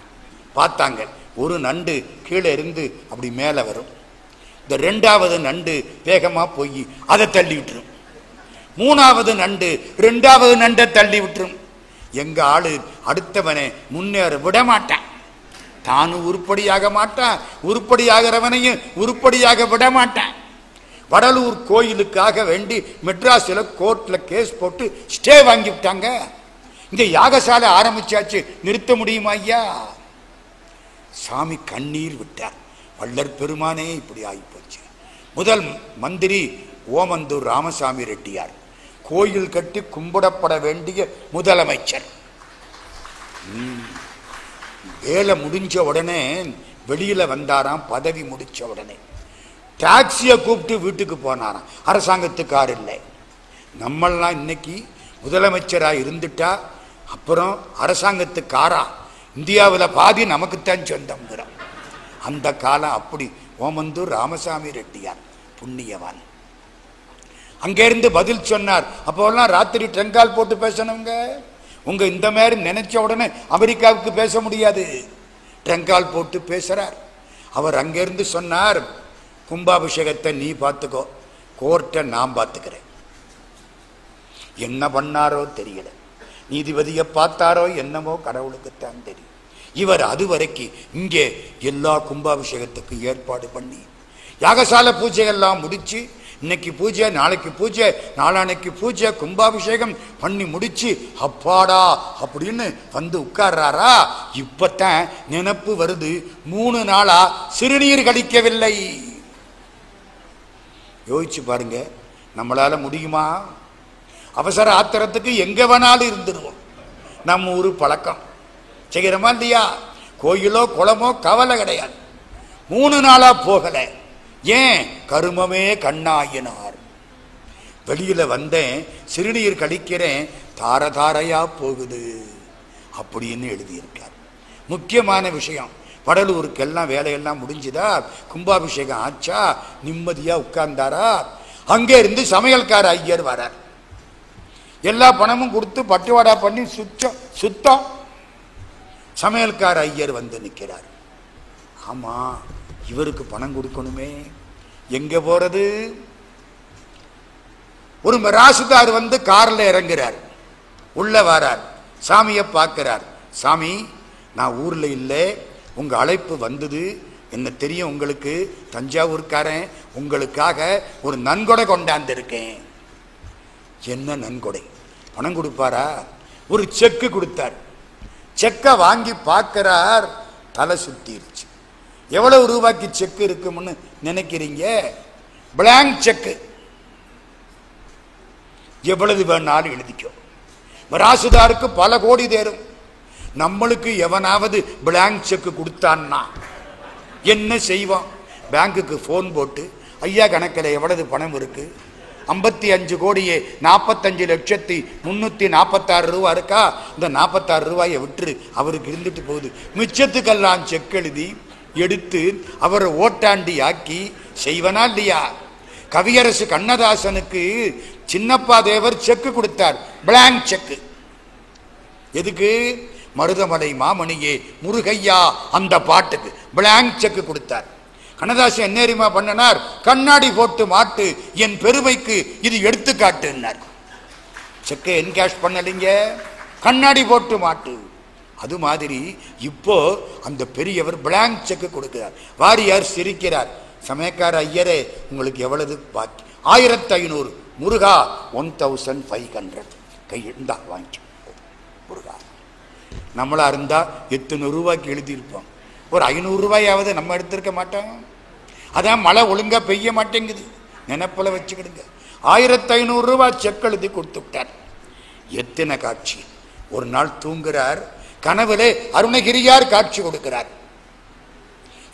பார்த்தாங்க, ஒரு நண்டு கீழே இருந்து அப்படி மேலே வரும். இந்த ரெண்டாவது நண்டு வேகமா போய் அதை தள்ளி விட்டுரும். மூணாவது நண்டு ரெண்டாவது நண்டை தள்ளி விட்டுரும். எங்க ஆளு அடுத்தவனை முன்னேற விட மாட்டான். தானும் உருப்படியாக மாட்டான், உருப்படியாகிறவனையும் உருப்படியாக விட மாட்டான். வடலூர் கோயிலுக்காக வேண்டி மெட்ராஸில் கோர்ட்ல கேஸ் போட்டு ஸ்டே வாங்கி விட்டாங்க. இந்த யாகசாலை ஆரம்பிச்சாச்சு, நிறுத்த முடியுமா ஐயா? சாமி கண்ணீர் விட்டார். வள்ளற் பெருமானே இப்படி ஆகிப்போச்சு. முதல் மந்திரி ஓமந்தூர் ராமசாமி ரெட்டியார், கோயில் கட்டி கும்பிடப்பட வேண்டிய முதலமைச்சர். வேலை முடிஞ்ச உடனே வெளியில வந்தாராம். பதவி முடிச்ச உடனே டாக்ஸியை கூப்பிட்டு வீட்டுக்கு போனாராம். அரசாங்கத்துக்கார் இல்லை. நம்மளாம் இன்னைக்கு முதலமைச்சராக இருந்துட்டா அப்புறம் அரசாங்கத்துக்காரா? இந்தியாவில் பாதி நமக்குத்தான் சொந்தம்ங்கிறோம். அந்த காலம் அப்படி. ஓமந்தூர் ராமசாமி ரெட்டியார் புண்ணியவான். அங்கிருந்து பதில் சொன்னார். அப்போல்லாம் ராத்திரி ட்ரங்கால் போட்டு பேசணுங்க. உங்க இந்த மாதிரி நினைச்ச உடனே அமெரிக்காவுக்கு பேச முடியாது. ட்ரங்கால் போட்டு பேசுறார். அவர் அங்கிருந்து சொன்னார், கும்பாபிஷேகத்தை நீ பார்த்துக்கோ, கோர்ட்டை நான் பார்த்துக்கிறேன். என்ன பண்ணாரோ தெரியல. நீதிபதியை பார்த்தாரோ என்னமோ கடவுளுக்குத்தான் தெரியும். இவர் அது வரைக்கும் இங்கே எல்லா கும்பாபிஷேகத்துக்கும் ஏற்பாடு பண்ணி யாகசாலை பூஜையெல்லாம் முடிச்சு, இன்னைக்கு பூஜை, நாளைக்கு பூஜை, நாளானைக்கு பூஜை, கும்பாபிஷேகம் பண்ணி முடிச்சு அப்பாடா அப்படின்னு வந்து உட்கார்றாரா. இப்பத்தான் நினைப்பு வருது, 3 நாளா சிறுநீர் கழிக்கவில்லை. யோசிச்சு பாருங்க, நம்மளால முடியுமா? அவசர ஆத்திரத்துக்கு எங்க வேணாலும் இருந்துருவோம். நம்ம ஊரு பழக்கம் செய்கிறோமா இல்லையா? கோயிலோ குளமோ கவலை கிடையாது. 3 நாளா போகல. ஏன்? கருமமே கண்ணாயினார். வெளியில வந்தேன், சிறுநீர் கழிக்கிறேன், தார தாரையா போகுது அப்படின்னு எழுதியிருக்கார். முக்கியமான விஷயம். வடலூருக்கெல்லாம் வேலையெல்லாம் முடிஞ்சுதா, கும்பாபிஷேகம் ஆச்சா, நிம்மதியா உட்கார்ந்தாரா. அங்கே இருந்து சமையல்கார ஐயர் வரார். எல்லா பணமும் கொடுத்து பட்டுவாடா பண்ணி சுத்தம். சமையல்கார ஐயர் வந்து நிற்கிறார். ஆமா, இவருக்கு பணம் கொடுக்கணுமே, எங்க போறது? ஒரு மிராசுதார் வந்து கார்ல இறங்குறார், உள்ள வரார், சாமியை பார்க்கிறார். சாமி, நான் ஊர்ல இல்லை, உங்க அழைப்பு வந்தது, என்ன தெரியும் உங்களுக்கு, தஞ்சாவூர்காரன், உங்களுக்காக ஒரு நன்கொடை கொண்டாந்திருக்கேன். என்ன நன்கொடை? பணம் கொடுப்பாரா? ஒரு செக்கு கொடுத்தார். செக்கை வாங்கி பார்க்கிறார், தலை சுத்திருச்சு. எவ்வளவு ரூபாய்க்கு செக் இருக்கும்னு நினைக்கிறீங்க? பிளாங்க் செக்கு. எவ்வளவு வேணாலும் எழுதிக்கோ. ராசுதாருக்கு பல கோடி தேரும். நம்மளுக்கு எவனாவது பிளாங்க் செக்கு கொடுத்தான்னா என்ன செய்வோம்? பேங்குக்கு போன் போட்டு, ஐயா கணக்கில் எவ்வளவு பணம் இருக்கு? 55 கோடியே 45,346,000 ரூபா இருக்கா? இந்த 46 ரூபாயை விட்டு அவருக்கு இருந்துட்டு போகுது. மிச்சத்துக்கெல்லாம் செக் எழுதி எடுத்து அவரை ஓட்டாண்டி ஆக்கி செய்வனா இல்லையா? கவியரசு கண்ணதாசனுக்கு சின்னப்பா தேவர் செக்கு கொடுத்தார், பிளாங்க் செக்கு. எதுக்கு? மருதமலை மாமணியே முருகையா அந்த பாட்டுக்கு பிளாங்க் செக்கு கொடுத்தார். கண்ணதாசன் என்னேரிமா பண்ணனார்? கண்ணாடி போட்டு மாட்டு, என் பெருமைக்கு இது எடுத்துக்காட்டுன்னார். செக்கை என்கேஷ் பண்ணலைங்க, கண்ணாடி போட்டு மாட்டு. அது மாதிரி இப்போ அந்த பெரியவர் பிளாங்க் செக்கு கொடுக்கிறார். வாரியார் சிரிக்கிறார். சமயக்கார ஐயரே, உங்களுக்கு எவ்வளவு பாக்கி? 1500. முருகா 1500 கையிருந்தா வாங்கி. முருகா நம்மளா இருந்தா 800 ரூபாய்க்கு எழுதியிருப்போம். ஒரு 500 ரூபாயாவது நம்ம எடுத்திருக்க மாட்டோம். அதான் மழை ஒழுங்கா பெய்ய மாட்டேங்குது, நினைப்பல வச்சுக்கிடுங்க. 1500 ரூபாய் செக் எழுதி கொடுத்து விட்டார். எத்தனை காட்சி! ஒரு நாள் தூங்குறார், கனவுலே அருணகிரியார் காட்சி கொடுக்கிறார்.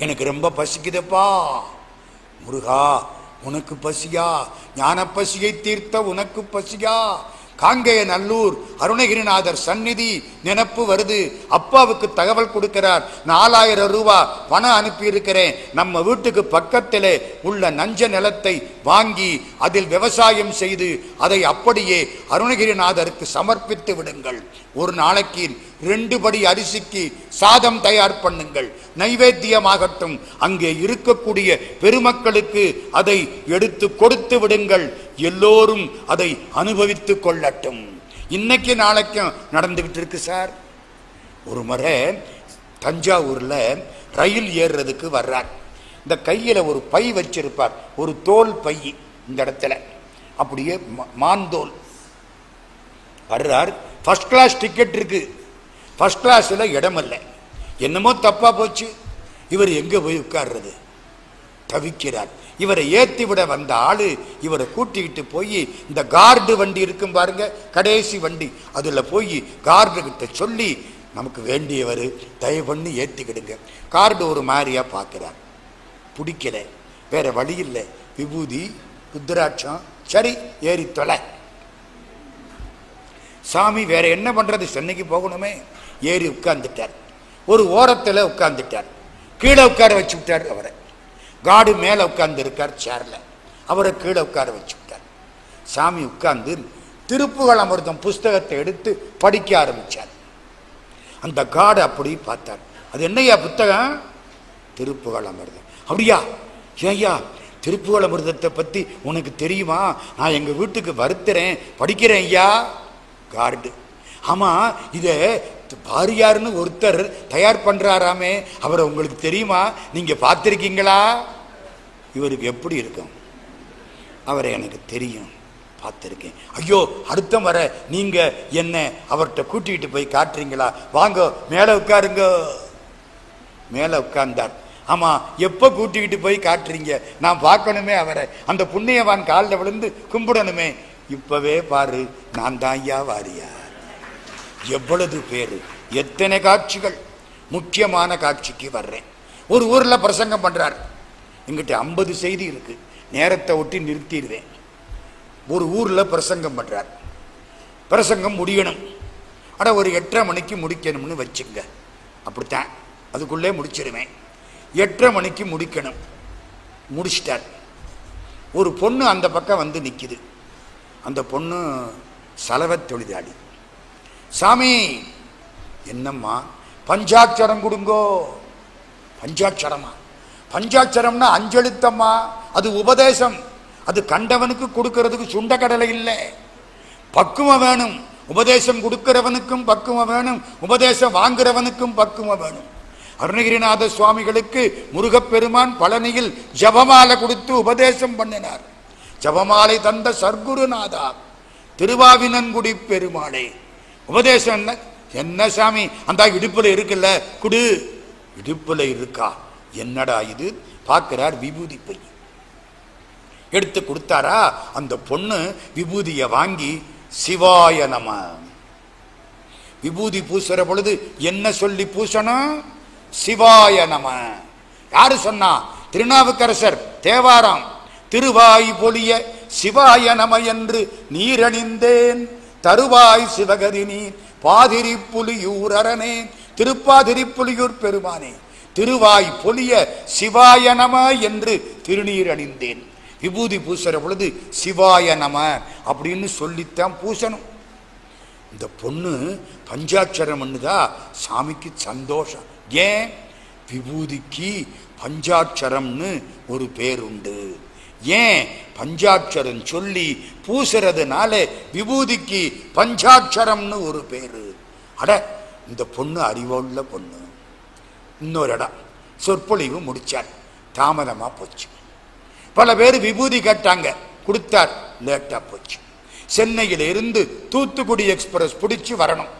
எனக்கு ரொம்ப பசிக்குதுப்பா, முருகா உனக்கு பசியா? ஞான பசியை தீர்த்த உனக்கு பசியா? காங்கேய நல்லூர் அருணகிரிநாதர் சந்நிதி நினப்பு வருது. அப்பாவுக்கு தகவல் கொடுக்கிறார், 4000 ரூபாய் பணம் அனுப்பி இருக்கிறேன், நம்ம வீட்டுக்கு பக்கத்திலே உள்ள நஞ்ச நிலத்தை வாங்கி அதில் விவசாயம் செய்து அதை அப்படியே அருணகிரிநாதருக்கு சமர்ப்பித்து விடுங்கள். ஒரு நாளைக்கு 2 படி அரிசிக்கு சாதம் தயார் பண்ணுங்கள், நைவேத்தியமாகட்டும். அங்கே இருக்கக்கூடிய பெருமக்களுக்கு அதை எடுத்து கொடுத்து விடுங்கள், எல்லோரும் அதை அனுபவித்து கொள்ளட்டும். இன்னைக்கு நாளைக்கும் நடந்துகிட்டு இருக்கு சார். ஒரு முறை தஞ்சாவூர்ல ரயில் ஏறுறதுக்கு வர்றார். இந்த கையில ஒரு பை வச்சிருப்பார், ஒரு தோல் பை, இந்த இடத்துல அப்படியே மாந்தோல். வர்றார், ஃபர்ஸ்ட் கிளாஸ் டிக்கெட் இருக்கு, ஃபர்ஸ்ட் கிளாஸ்ல இடம் இல்லை, என்னமோ தப்பா போச்சு. இவர் எங்க போய் உட்கார்றது? தவிக்கிறார். இவரை ஏற்றி விட வந்த ஆளு இவரை கூட்டிக்கிட்டு போய் இந்த கார்டு வண்டி இருக்கும் பாருங்க, கடைசி வண்டி, அதுல போய் கார்டு கிட்ட சொல்லி, நமக்கு வேண்டியவர் தயவு பண்ணி ஏற்றிக்கிடுங்க. கார்டு ஒரு மாதிரியா பார்க்கிறார், பிடிக்கல, வேற வழி இல்லை, விபூதி ருத்ராட்சம், சரி ஏறி தொலை. சாமி வேற என்ன பண்றது, சென்னைக்கு போகணுமே. ஏறி உட்கார்ந்துட்டார், ஒரு ஓரத்தில் உட்கார்ந்துட்டார், கீழே உட்கார வச்சு விட்டார் அவரை. காடு மேல உட்கார்ந்து இருக்கார் சேர்ல, அவரை கீழே உட்கார வச்சு விட்டார். சாமி உட்கார்ந்து திருப்புகழ் அமிர்தம் புஸ்தகத்தை எடுத்து படிக்க ஆரம்பிச்சார். அந்த காடு அப்படி பார்த்தார். அது என்னையா புத்தகம்? திருப்புகழ் அமிர்தம். அப்படியா? ஏய்யா திருப்புகழ் அமிர்தத்தை பத்தி உனக்கு தெரியுமா? நான் எங்க வீட்டுக்கு வருத்துறேன், படிக்கிறேன் ஐயா. கார்டு, ஆமா இத பாரியார்னு ஒருத்தர் தயார் பண்றாராமே, அவரை உங்களுக்கு தெரியுமா? நீங்க பார்த்திருக்கீங்களா? இவருக்கு எப்படி இருக்கும்? அவரை எனக்கு தெரியும், பார்த்திருக்கேன். ஐயோ அடுத்த முறை நீங்க என்ன அவர்கிட்ட கூட்டிகிட்டு போய் காட்டுறீங்களா? வாங்க மேல உட்காருங்க. மேல உட்கார்ந்தார். ஆமா எப்ப கூட்டிக்கிட்டு போய் காட்டுறீங்க? நான் பார்க்கணுமே அவரை, அந்த புண்ணியவான் காலில் விழுந்து கும்பிடணுமே. இப்பவே பாரு, நான் தான் ஐயா வாரியார். எவ்வளவு பேரு, எத்தனை காட்சிகள். முக்கியமான காட்சிக்கு வர்றேன். ஒரு ஊர்ல பிரசங்கம் பண்றார். எங்கிட்ட 50 செய்தி இருக்கு, நேரத்தை ஒட்டி நிறுத்திடுவேன். ஒரு ஊர்ல பிரசங்கம் பண்றார். பிரசங்கம் முடியணும், அட ஒரு 8:30 மணிக்கு முடிக்கணும்னு வச்சுங்க. அப்படித்தான், அதுக்குள்ளே முடிச்சிருவேன். 8:30 மணிக்கு முடிக்கணும். முடிச்சிட்டார். ஒரு பொண்ணு அந்த பக்கம் வந்து நிக்குது. அந்த பொண்ணு சலவை தொழிலாளி. சாமி, என்னம்மா? பஞ்சாட்சரம் கொடுங்கோ. பஞ்சாட்சரமா? பஞ்சாட்சரம்னா 5 எழுத்தம்மா, அது உபதேசம். அது கண்டவனுக்கு கொடுக்கறதுக்கு சுண்டக்கடலை இல்லை, பக்குவம் வேணும். உபதேசம் கொடுக்கிறவனுக்கும் பக்குவம் வேணும், உபதேசம் வாங்குறவனுக்கும் பக்குவம் வேணும். அருணகிரிநாத சுவாமிகளுக்கு முருகப்பெருமான் பழனியில் ஜபமாலை கொடுத்து உபதேசம் பண்ணினார். ஜபமாலை தந்த சர்க்குருநாதா, திருவாவினன்குடி பெருமாளே. உபதேசம் என்ன? என்ன சாமி, அந்த இடுப்புல இருக்குல்ல, குடு. இடுப்புல இருக்கா? என்னடா இது? பார்க்கிறார், விபூதி பை எடுத்து கொடுத்தாரா. அந்த பொண்ணு விபூதியை வாங்கி சிவாய நம. விபூதி பூசுற பொழுது என்ன சொல்லி பூசணும்? சிவாய நம. யாரு சொன்னா? திருநாவுக்கரசர் தேவாரம். திருவாய் பொலிய சிவாய நம என்று நீரணிந்தேன், தருவாய் சிவகதி நீர் பாதிரி புலியூர் அரணே. திருப்பாதிரி புலியூர் பெருமானே, திருவாய் பொலிய சிவாய நம என்று திருநீர் அணிந்தேன். விபூதி பூசுற பொழுது சிவாய நம அப்படின்னு சொல்லித்தான் பூசணும். இந்த பொண்ணு பஞ்சாட்சரம் பண்ணுதா, சாமிக்கு சந்தோஷம். ஏன்? விபூதிக்கு பஞ்சாட்சரம்னு ஒரு பேர் உண்டு. ஏன்? பஞ்சாட்சரம் சொல்லி பூசுறதுனால விபூதிக்கு பஞ்சாட்சரம்னு ஒரு பேரு. அட, இந்த பொண்ணு அறிவுள்ள பொண்ணு. இன்னொரு இடம் சொற்பொழிவு முடிச்சார், தாமதமா போச்சு. பல பேர் விபூதி கேட்டாங்க, கொடுத்தார், லேட்டா போச்சு. சென்னையில இருந்து தூத்துக்குடி எக்ஸ்பிரஸ் பிடிச்சு வரணும்.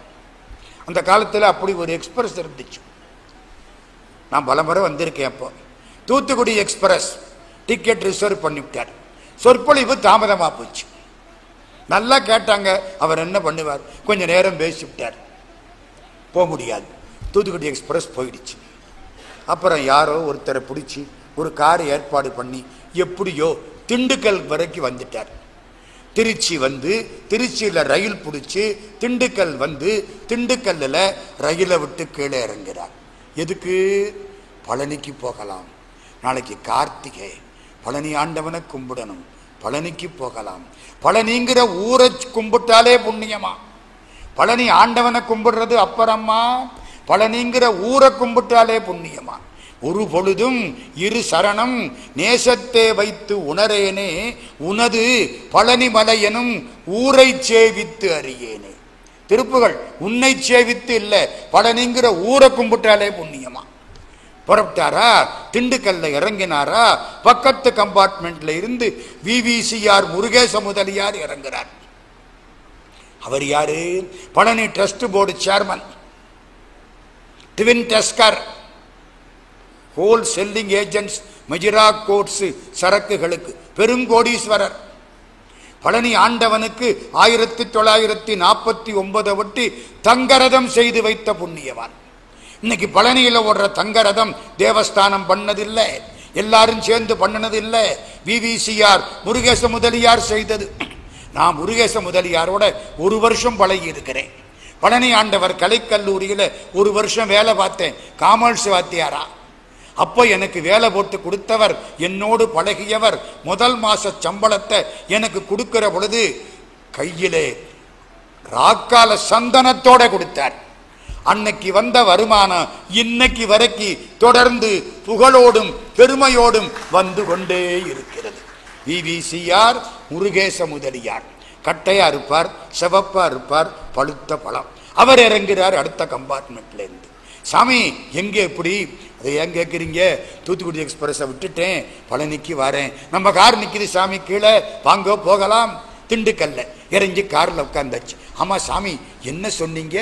அந்த காலத்தில் அப்படி ஒரு எக்ஸ்பிரஸ் இருந்துச்சு. நான் பல முறை வந்திருக்கேன். அப்போ தூத்துக்குடி எக்ஸ்பிரஸ் டிக்கெட் ரிசர்வ் பண்ணிவிட்டார். சொற்பொழிவு தாமதமா போச்சு. நல்லா கேட்டாங்க. அவர் என்ன பண்ணுவார்? கொஞ்ச நேரம் பேசிவிட்டார், போக முடியாது. தூத்துக்குடி எக்ஸ்பிரஸ் போயிடுச்சு. அப்புறம் யாரோ ஒருத்தரை பிடிச்சி ஒரு கார் ஏற்பாடு பண்ணி எப்படியோ திண்டுக்கல் வரைக்கும் வந்துட்டார். திருச்சி வந்து திருச்சியில் ரயில் பிடிச்சி திண்டுக்கல் வந்து திண்டுக்கல்லில் ரயிலை விட்டு கீழே இறங்குகிறார். எதுக்கு? பழனிக்கு போகலாம். நாளைக்கு கார்த்திகை, பழனி ஆண்டவனை கும்பிடணும், பழனிக்கு போகலாம். பழனிங்கிற ஊரை கும்பிட்டாலே புண்ணியமா? பழனி ஆண்டவனை கும்பிடுறது அப்புறமா, பழனிங்கிற ஊரை கும்பிட்டாலே புண்ணியமா? ஒரு பொழுதும் இரு சரணம் நேசத்தே வைத்து உணரேனே உனது பழனிமலை எனும் ஊரை சேவித்து அறியேனே. திருப்புகள் உன்னை சேவித்து இல்லை, பழனிங்கிற ஊரை கும்பிட்டாலே புண்ணியமா? புறப்பட்டாரா, திண்டுக்கல்ல இறங்கினாரா, பக்கத்து கம்பார்ட்மெண்ட்ல இருந்து விவிசிஆர் முருகேச முதலியார் இறங்குறார். அவர் யாரு? Palani trust board chairman, Twin Tusker, whole selling agents, மஜிரா கோட்ஸ் சரக்குகளுக்கு பெருங்கோடீஸ்வரர். பழனி ஆண்டவனுக்கு 1949 ஒட்டி தங்கரதம் செய்து வைத்த புண்ணியவான். இன்னைக்கு பழனியில ஓடுற தங்கரதம் தேவஸ்தானம் பண்ணதில்லை, எல்லாரும் சேர்ந்து பண்ணினதில்லை, விவிசிஆர் முருகேச முதலியார் செய்தது. நான் முருகேச முதலியாரோட ஒரு வருஷம் பழகி இருக்கிறேன். பழனி ஆண்டவர் கலைக்கல்லூரியில் ஒரு வருஷம் வேலை பார்த்தேன், காமர்ஸ் வாத்தியாரா. அப்போ எனக்கு வேலை போட்டு கொடுத்தவர், என்னோடு பழகியவர், முதல் மாச சம்பளத்தை எனக்கு கொடுக்கிற பொழுது கையிலே ராக்கால சந்தனத்தோட கொடுத்தார். அன்னைக்கு வந்த வருமானம் இன்னைக்கு வரைக்கும் தொடர்ந்து புகழோடும் பெருமையோடும் வந்து கொண்டே இருக்கிறது. விவிசிஆர் முருகேச முதலியார் கட்டையா இருப்பார், செவப்பா இருப்பார், பழுத்த பழம். அவர் இறங்குறார் அடுத்த கம்பார்ட்மெண்ட்ல இருந்து. சாமி எங்கே எப்படி? அதை ஏன் கேட்குறீங்க? தூத்துக்குடி எக்ஸ்பிரஸை விட்டுட்டேன், பழனிக்கு வரேன். நம்ம கார் நிற்கிது சாமி, கீழே வாங்க போகலாம். திண்டுக்கல்ல இறங்கி காரில் உட்காந்தாச்சு. ஆமாம் சாமி என்ன சொன்னீங்க?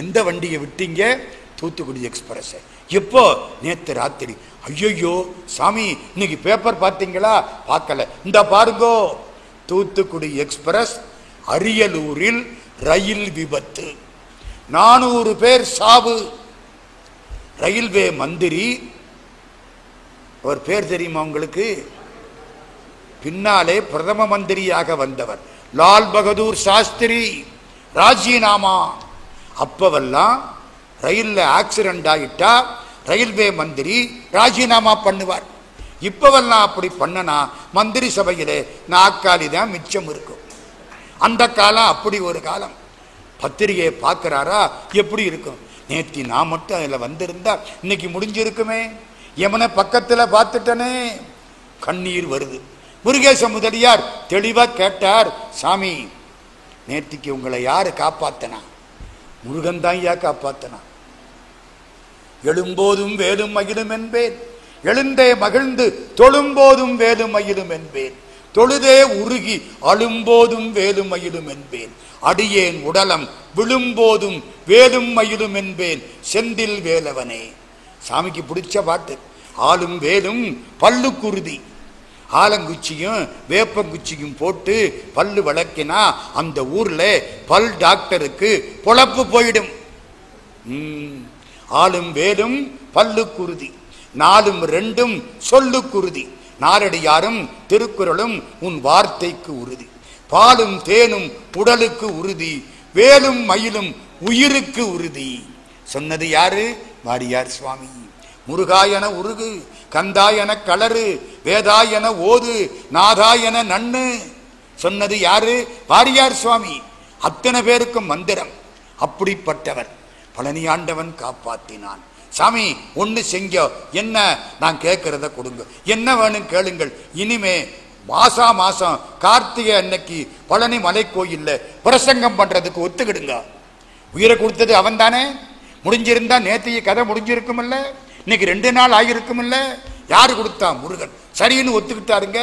எந்த வண்டியை விட்டீங்க? தூத்துக்குடி எக்ஸ்பிரஸ். எப்போ? நேற்று ராத்திரி. ஐயோ சாமி இன்னைக்கு பேப்பர் பார்த்தீங்களா? பார்க்கல. இந்த பாருங்கோ, தூத்துக்குடி எக்ஸ்பிரஸ் அரியலூரில் ரயில் விபத்து, 400 பேர் சாவு. ரயில்வே மந்திரி, அவர் பேர் தெரியுமா உங்களுக்கு? பின்னாலே பிரதம மந்திரியாக வந்தவர் லால் பகதூர் சாஸ்திரி, ராஜினாமா. அப்பவெல்லாம் ரயில்ல ஆக்சிடென்ட் ஆகிட்டா ரயில்வே மந்திரி ராஜினாமா பண்ணுவார். இப்பவெல்லாம் அப்படி பண்ணனா மந்திரி சபையிலே நாற்காலி தான் மிச்சம் இருக்கும். அந்த காலம் அப்படி ஒரு காலம். பத்திரிகையை பார்க்கிறாரா? எப்படி இருக்கும்? நேத்தி நான் மட்டும் அதில் வந்திருந்தா இன்னைக்கு முடிஞ்சிருக்குமே. எமனை பக்கத்தில் பார்த்துட்டனே, கண்ணீர் வருது. முருகேச முதலியார் தெளிவா கேட்டார், சாமி நேத்திக்கு உங்களை யாரு காப்பாத்தனா? முருகன் தான் ஐயா காப்பாத்தனா. எழும்போதும் வேலும் மகிழும் என்பேன், எழுந்தே மகிழ்ந்து தொழும்போதும் வேலும் மகிழும் என்பேன், தொழுதே உருகி அழும்போதும் வேலும் மயிலும் என்பேன், அடியேன் உடலம் விழும்போதும் வேலும் மயிலும் என்பேன் செந்தில் வேலவனே. சாமிக்கு பிடிச்ச பாட்டு. ஆளும் வேலும் பல்லு குருதி, ஆலங்குச்சியும் வேப்பங்குச்சியும் போட்டு பல்லு வளர்க்கினா அந்த ஊர்ல பல் டாக்டருக்கு பொழப்பு போயிடும். ஆளும் வேலும் பல்லு குருதி, நாலும் ரெண்டும் சொல்லு குருதி, நாலடியாரும் திருக்குறளும் உன் வார்த்தைக்கு உறுதி, பாலும் தேனும் உடலுக்கு உறுதி, வேலும் மயிலும் உயிருக்கு உறுதி. சொன்னது யாரு? வாரியார் சுவாமி. முருகாயன உருகு, கந்தாயன களறு, வேதாயன ஓது, நாதாயன நன்னு. சொன்னது யாரு? வாரியார் சுவாமி. அத்தனை பேருக்கும் மந்திரம். அப்படிப்பட்டவர் பழனி ஆண்டவன் காப்பாத்தினான். சாமி ஒன்று செஞ்ச என்ன? நான் கேட்கறத கொடுங்க, என்ன வேணும் கேளுங்கள். இனிமே மாசம் கார்த்திகை அன்னைக்கு பழனி மலை கோயில்ல பிரசங்கம் பண்றதுக்கு ஒத்துக்கிடுங்க. உயிரை கொடுத்தது அவன் தானே. முடிஞ்சிருந்தா நேற்றைய கதை முடிஞ்சிருக்குமில்ல, இன்னைக்கு 2 நாள் ஆகியிருக்குமில்ல. யாரு கொடுத்தா? முருகன். சரின்னு ஒத்துக்கிட்டாருங்க.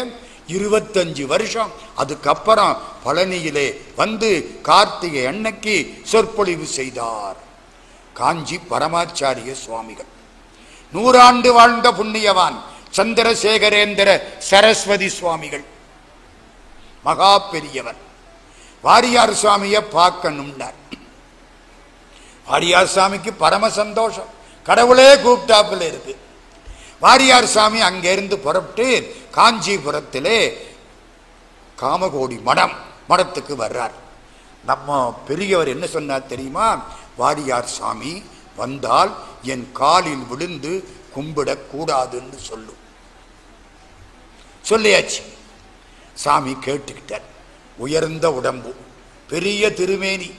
25 வருஷம் அதுக்கப்புறம் பழனியிலே வந்து கார்த்திகை அன்னைக்கு சொற்பொழிவு செய்தார் காஞ்சி பரமாச்சாரிய சுவாமிகள். 100 ஆண்டு வாழ்ந்த புண்ணியவான் சந்திரசேகரேந்திர சரஸ்வதி சுவாமிகள், மகா பெரியவர். வாரியார் சுவாமியை பார்க்கணும்னார். வாரியார் சாமிக்கு பரம சந்தோஷம், கடவுளே கூப்பிட்டாப்புல இருக்கு. வாரியார் சாமி அங்கிருந்து புறப்பட்டு காஞ்சிபுரத்திலே காமகோடி மடத்துக்கு வர்றார். நம்ம பெரியவர் என்ன சொன்னார் தெரியுமா? வாரியார் சாமி வந்தால் என் காலில் விழுந்து கும்பிடக்கூடாதுன்னு சொல்லியாச்சு. சாமி கேட்டுக்கிட்டார். உயர்ந்த உடம்பு, பெரிய திருமேனி,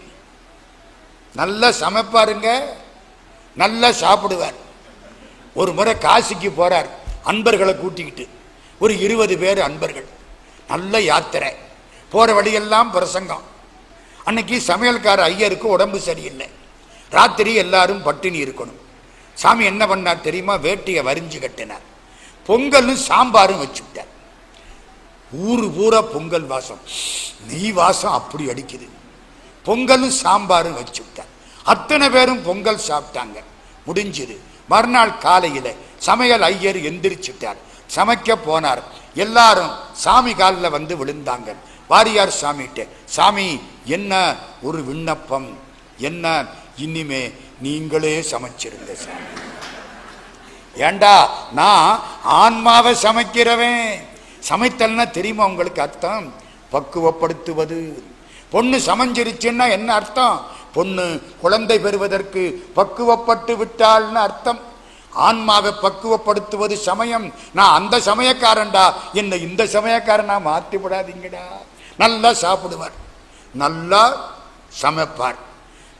நல்லா சமைப்பாருங்க, நல்லா சாப்பிடுவார். ஒரு முறை காசிக்கு போறார் அன்பர்களை கூட்டிக்கிட்டு, ஒரு 20 பேர் அன்பர்கள், நல்ல யாத்திரை, போற வழியெல்லாம் பிரசங்கம். அன்னைக்கு சமையல்கார ஐயருக்கு உடம்பு சரியில்லை, ராத்திரி எல்லாரும் பட்டினி இருக்கணும். சாமி என்ன பண்ணார் தெரியுமா? வேட்டியை வரிஞ்சு கட்டினார், பொங்கலும் சாம்பாரும் வச்சுட்டார். ஊரு பூரா பொங்கல் வாசம், நெய் வாசம் அப்படி அடிக்குது. பொங்கலும் சாம்பாரும் வச்சுட்டார். அத்தனை பேரும் பொங்கல் சாப்பிட்டாங்க, முடிஞ்சுது. மறுநாள் காலையில சமையல் ஐயர் எந்திரிச்சுட்டார், சமைக்க போனார். எல்லாரும் சாமி காலில் வந்து விழுந்தாங்க. வாரியார் சாமிகிட்ட, சாமி என்ன ஒரு விண்ணப்பம், என்ன இனிமே நீங்களே சமைச்சிருங்க சாமி. ஏண்டா நான் ஆன்மாவை சமைக்கிறவன். சமைத்தல்னா தெரியுமா உங்களுக்கு அர்த்தம்? பக்குவப்படுத்துவது. பொண்ணு சமைஞ்சிருச்சுன்னா என்ன அர்த்தம்? பொண்ணு குழந்தை பெறுவதற்கு பக்குவப்பட்டு விட்டாள்னு அர்த்தம். ஆன்மாவை பக்குவப்படுத்துவது சமயம். நான் அந்த சமயக்காரன்டா, என்ன இந்த சமயக்காரனா மாற்றி விடாதீங்கடா. நல்லா சாப்பிடுவார், நல்லா சமைப்பார்.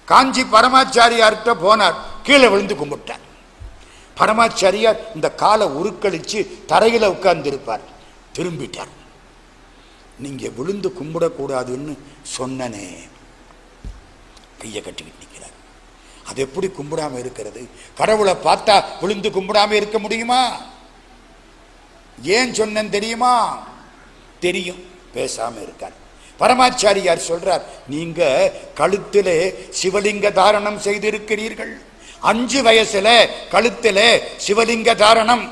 காஞ்சி பரமாச்சாரியார்கிட்ட போனார், கீழே விழுந்து கும்பிட்டார். பரமாச்சாரியார் இந்த காலை உருக்களிச்சு தரையில உட்கார்ந்திருப்பார். திரும்பிட்டார். நீங்க விழுந்து கும்பிடக்கூடாதுன்னு சொன்னனே, கையை கட்டிக்கிட்டு நிற்கிறார். அது எப்படி கும்பிடாம இருக்கிறது? கடவுளை பார்த்தா விழுந்து கும்பிடாம இருக்க முடியுமா? ஏன் சொன்னேன் தெரியுமா? தெரியும், பேசாம இருக்கார். பரமாச்சாரியார் சொல்றார், நீங்க கழுத்திலே சிவலிங்க தாரணம் செய்திருக்கிறீர்கள். 5 வயசுல கழுத்திலே சிவலிங்க தாரணம்.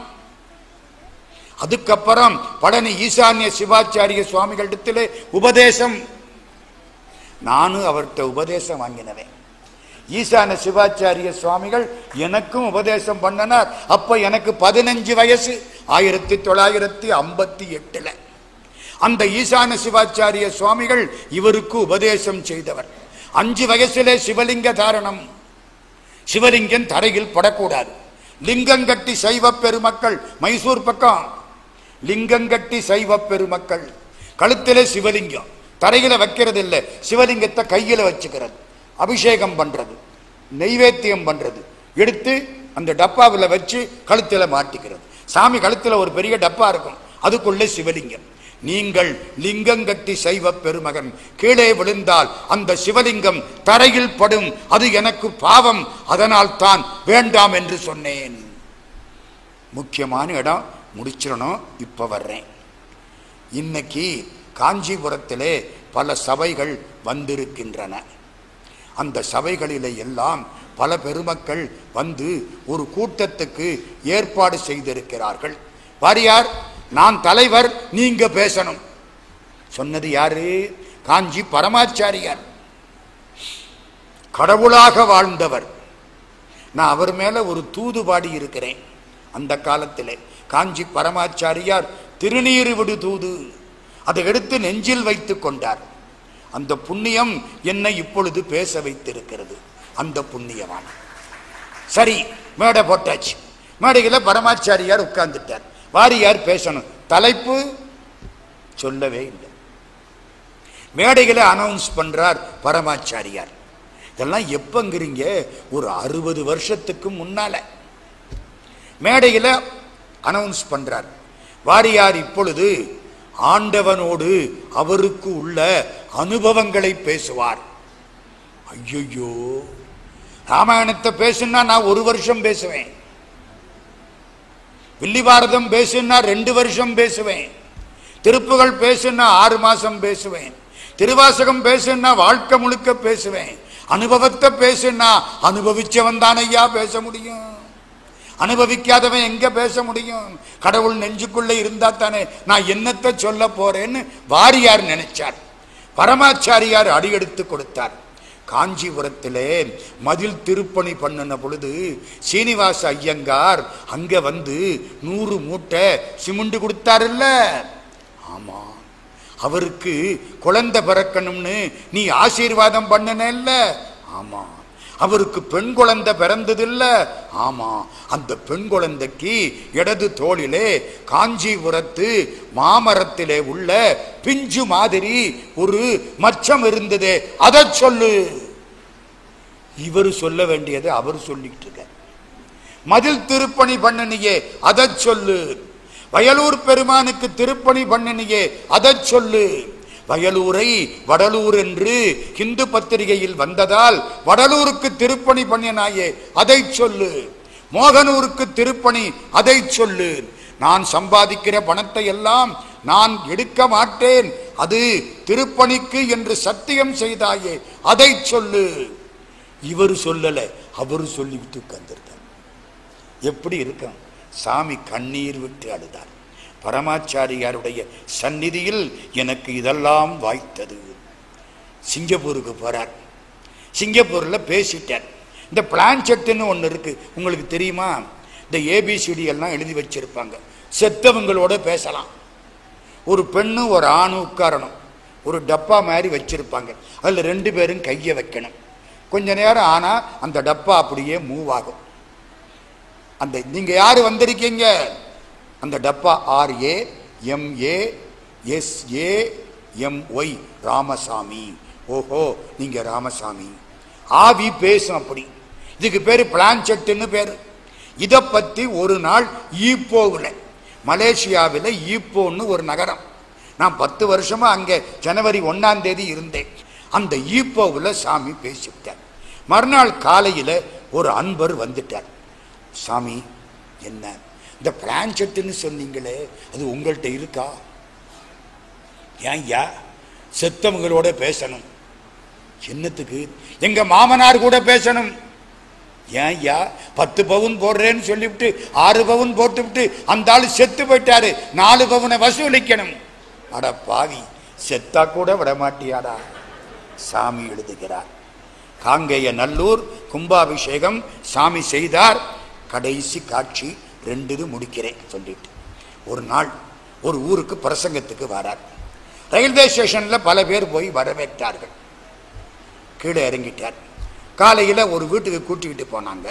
அதுக்கப்புறம் பழனி ஈசான்ய சிவாச்சாரிய சுவாமிகளிடத்திலே உபதேசம். நானும் அவர்கிட்ட உபதேசம் வாங்கினவேன். ஈசான சிவாச்சாரிய சுவாமிகள் எனக்கும் உபதேசம் பண்ணனார். அப்ப எனக்கு 15 வயசு, 1958. அந்த ஈசான சிவாச்சாரிய சுவாமிகள் இவருக்கு உபதேசம் செய்தவர். 5 வயசிலே சிவலிங்க தாரணம். சிவலிங்கம் தரையில் படக்கூடாது. லிங்கங்கட்டி சைவ பெருமக்கள், மைசூர் பக்கம் லிங்கங்கட்டி சைவ பெருமக்கள் கழுத்திலே சிவலிங்கம், தரையில வைக்கிறது இல்லை, சிவலிங்கத்தை கையில வச்சுக்கிறது, அபிஷேகம் பண்றது, நெய்வேத்தியம் பண்றது, எடுத்து அந்த டப்பாவில் வச்சு கழுத்தில மாட்டிக்கிறது. சாமி கழுத்துல ஒரு பெரிய டப்பா இருக்கும், அதுக்குள்ளே சிவலிங்கம். நீங்கள் லிங்கங்கட்டி சைவ பெருமகன், கீழே விழுந்தால் அந்த சிவலிங்கம் தரையில் படும், அது எனக்கு பாவம், அதனால் தான் வேண்டாம் என்று சொன்னேன். முக்கியமான இடம் முடிச்சிடணும், இப்ப வர்றேன். இன்னைக்கு காஞ்சிபுரத்திலே பல சபைகள் வந்திருக்கின்றன. அந்த சபைகளிலே எல்லாம் பல பெருமக்கள் வந்து ஒரு கூட்டத்துக்கு ஏற்பாடு செய்திருக்கிறார்கள். வாரியார், நான் தலைவர், நீங்க பேசணும். சொன்னது யாரு? காஞ்சி பரமாச்சாரியார். கடவுளாக வாழ்ந்தவர். நான் அவர் மேல ஒரு தூது பாடி இருக்கிறேன். அந்த காலத்திலே காஞ்சி பரமாச்சாரியார் திருநீறு விடு தூது, அதை எடுத்து நெஞ்சில் வைத்துக் கொண்டார். அந்த புண்ணியம் என்னை இப்பொழுது பேச வைத்திருக்கிறது. அந்த புண்ணியமான சரி, மேடை போட்டாச்சு. மேடையில் பரமாச்சாரியார் உட்கார்ந்துட்டார். வாரியார் பேசணும். தலைப்பு சொல்லவே இல்லை. மேடைகளை அனௌன்ஸ் பண்றார் பரமாச்சாரியார். இதெல்லாம் எப்பங்கிறீங்க? ஒரு 60 வருஷத்துக்கு முன்னால மேடையில் அனௌன்ஸ் பண்றார். வாரியார் இப்பொழுது ஆண்டவனோடு அவருக்கு உள்ள அனுபவங்களை பேசுவார். ஐயோ, ராமாயணத்தை பேசுனா நான் 1 வருஷம் பேசுவேன், வில்லிபாரதம் பேசுனா 2 வருஷம் பேசுவேன், திருப்புகள் பேசுனா 6 மாசம் பேசுவேன், திருவாசகம் பேசுனா வாழ்க்கை முழுக்க பேசுவேன். அனுபவத்தை பேசுனா அனுபவிச்சவன் தான் ஐயா பேச முடியும், அனுபவிக்காதவன் எங்க பேச முடியும்? கடவுள் நெஞ்சுக்குள்ள இருந்தா தானே நான் என்னத்தை சொல்ல போறேன்னு வாரியார் நினைச்சார். பரமாச்சாரியார் அடியெடுத்து கொடுத்தார். காஞ்சிபுரத்திலே மதில் திருப்பணி பண்ணின பொழுது சீனிவாச ஐயங்கார் அங்க வந்து 100 மூட்டை சிமெண்ட் கொடுத்தாருல்ல. ஆமா, அவருக்கு குழந்தை பிறக்கணும்னு நீ ஆசீர்வாதம் பண்ணனல்ல? ஆமா. அவருக்கு பெண் குழந்தை பிறந்ததில்ல? ஆமா. அந்த பெண் குழந்தைக்கு இடது தோளிலே காஞ்சிபுரத்து மாமரத்திலே உள்ள பிஞ்சு மாதிரி ஒரு மச்சம் இருந்ததே, அதை சொல்லு. இவர் சொல்ல வேண்டியது அவர் சொல்லிட்டு இருக்க. மதில் திருப்பணி பண்ணனியே, அதை சொல்லு. வயலூர் பெருமானுக்கு திருப்பணி பண்ணனியே, அதை சொல்லு. வயலூரை வடலூர் என்று இந்து பத்திரிகையில் வந்ததால் வடலூருக்கு திருப்பணி பண்ணினாயே, அதை சொல்லு. மோகனூருக்கு திருப்பணி, அதை சொல்லு. நான் சம்பாதிக்கிற பணத்தை எல்லாம் நான் எடுக்க மாட்டேன், அது திருப்பணிக்கு என்று சத்தியம் செய்தாயே, அதை சொல்லு. இவர் சொல்லல, அவர் சொல்லிவிட்டு உட்கார்ந்திருக்கார். எப்படி இருக்கும்? சாமி கண்ணீர் விட்டு அழுதார். பரமாச்சாரியாருடைய சந்நிதியில் எனக்கு இதெல்லாம் வாய்த்தது. சிங்கப்பூருக்கு போறார். சிங்கப்பூர்ல பேசிட்டார். இந்த பிளான்செட்னு ஒன்று இருக்கு, உங்களுக்கு தெரியுமா? இந்த ஏபிசிடி எல்லாம் எழுதி வச்சிருப்பாங்க. செத்தவங்களோட பேசலாம். ஒரு பெண்ணு ஒரு ஆணு உட்காரணும். ஒரு டப்பா மாதிரி வச்சிருப்பாங்க. அதில் 2 பேரும் கையை வைக்கணும். கொஞ்ச நேரம் ஆனா அந்த டப்பா அப்படியே மூவ் ஆகும். அந்த நீங்க யாரு வந்திருக்கீங்க? அந்த டப்பா RAMASAMY, ராமசாமி. ஓஹோ, நீங்க ராமசாமி. ஆவி பேசும். அப்படி இதுக்கு பேரு பிளான்செட்னு பேரு. இதை பத்தி ஒரு நாள் ஈப்போவில், மலேசியாவில் ஈப்போன்னு ஒரு நகரம், நான் 10 வருஷமா அங்கே ஜனவரி 1ஆம் தேதி இருந்தேன். அந்த ஈப்போவில் சாமி பேசிவிட்டார். மறுநாள் காலையில் ஒரு அன்பர் வந்துட்டார். சாமி, என்ன இந்த பிளான்செட்னு சொன்னீங்களே, அது உங்கள்கிட்ட இருக்கா? ஏன் யா செத்தவங்களோட பேசணும்? என்னத்துக்கு? எங்க மாமனார் கூட பேசணும். ஏன் யா 10 பவுன் போடுறேன்னு சொல்லிவிட்டு 6 பவுன் போட்டுவிட்டு அந்த ஆளு செத்து போயிட்டாரு, 4 பவுனை வசூலிக்கணும். அட பாவி, செத்தா கூட விடமாட்டியாடா? சாமி எழுதுகிறார். காங்கேய நல்லூர் கும்பாபிஷேகம் சாமி செய்தார். கடைசி காட்சி 2 முடிக்கிறேன் சொல்லிட்டு ஒரு நாள் ஒரு ஊருக்கு பிரசங்கத்துக்கு வரார். ரயில்வே ஸ்டேஷன்ல பல பேர் போய் வரவேற்றார்கள். கீழே இறங்கிட்டார். காலையில் ஒரு வீட்டுக்கு கூட்டிக்கிட்டு போனாங்க.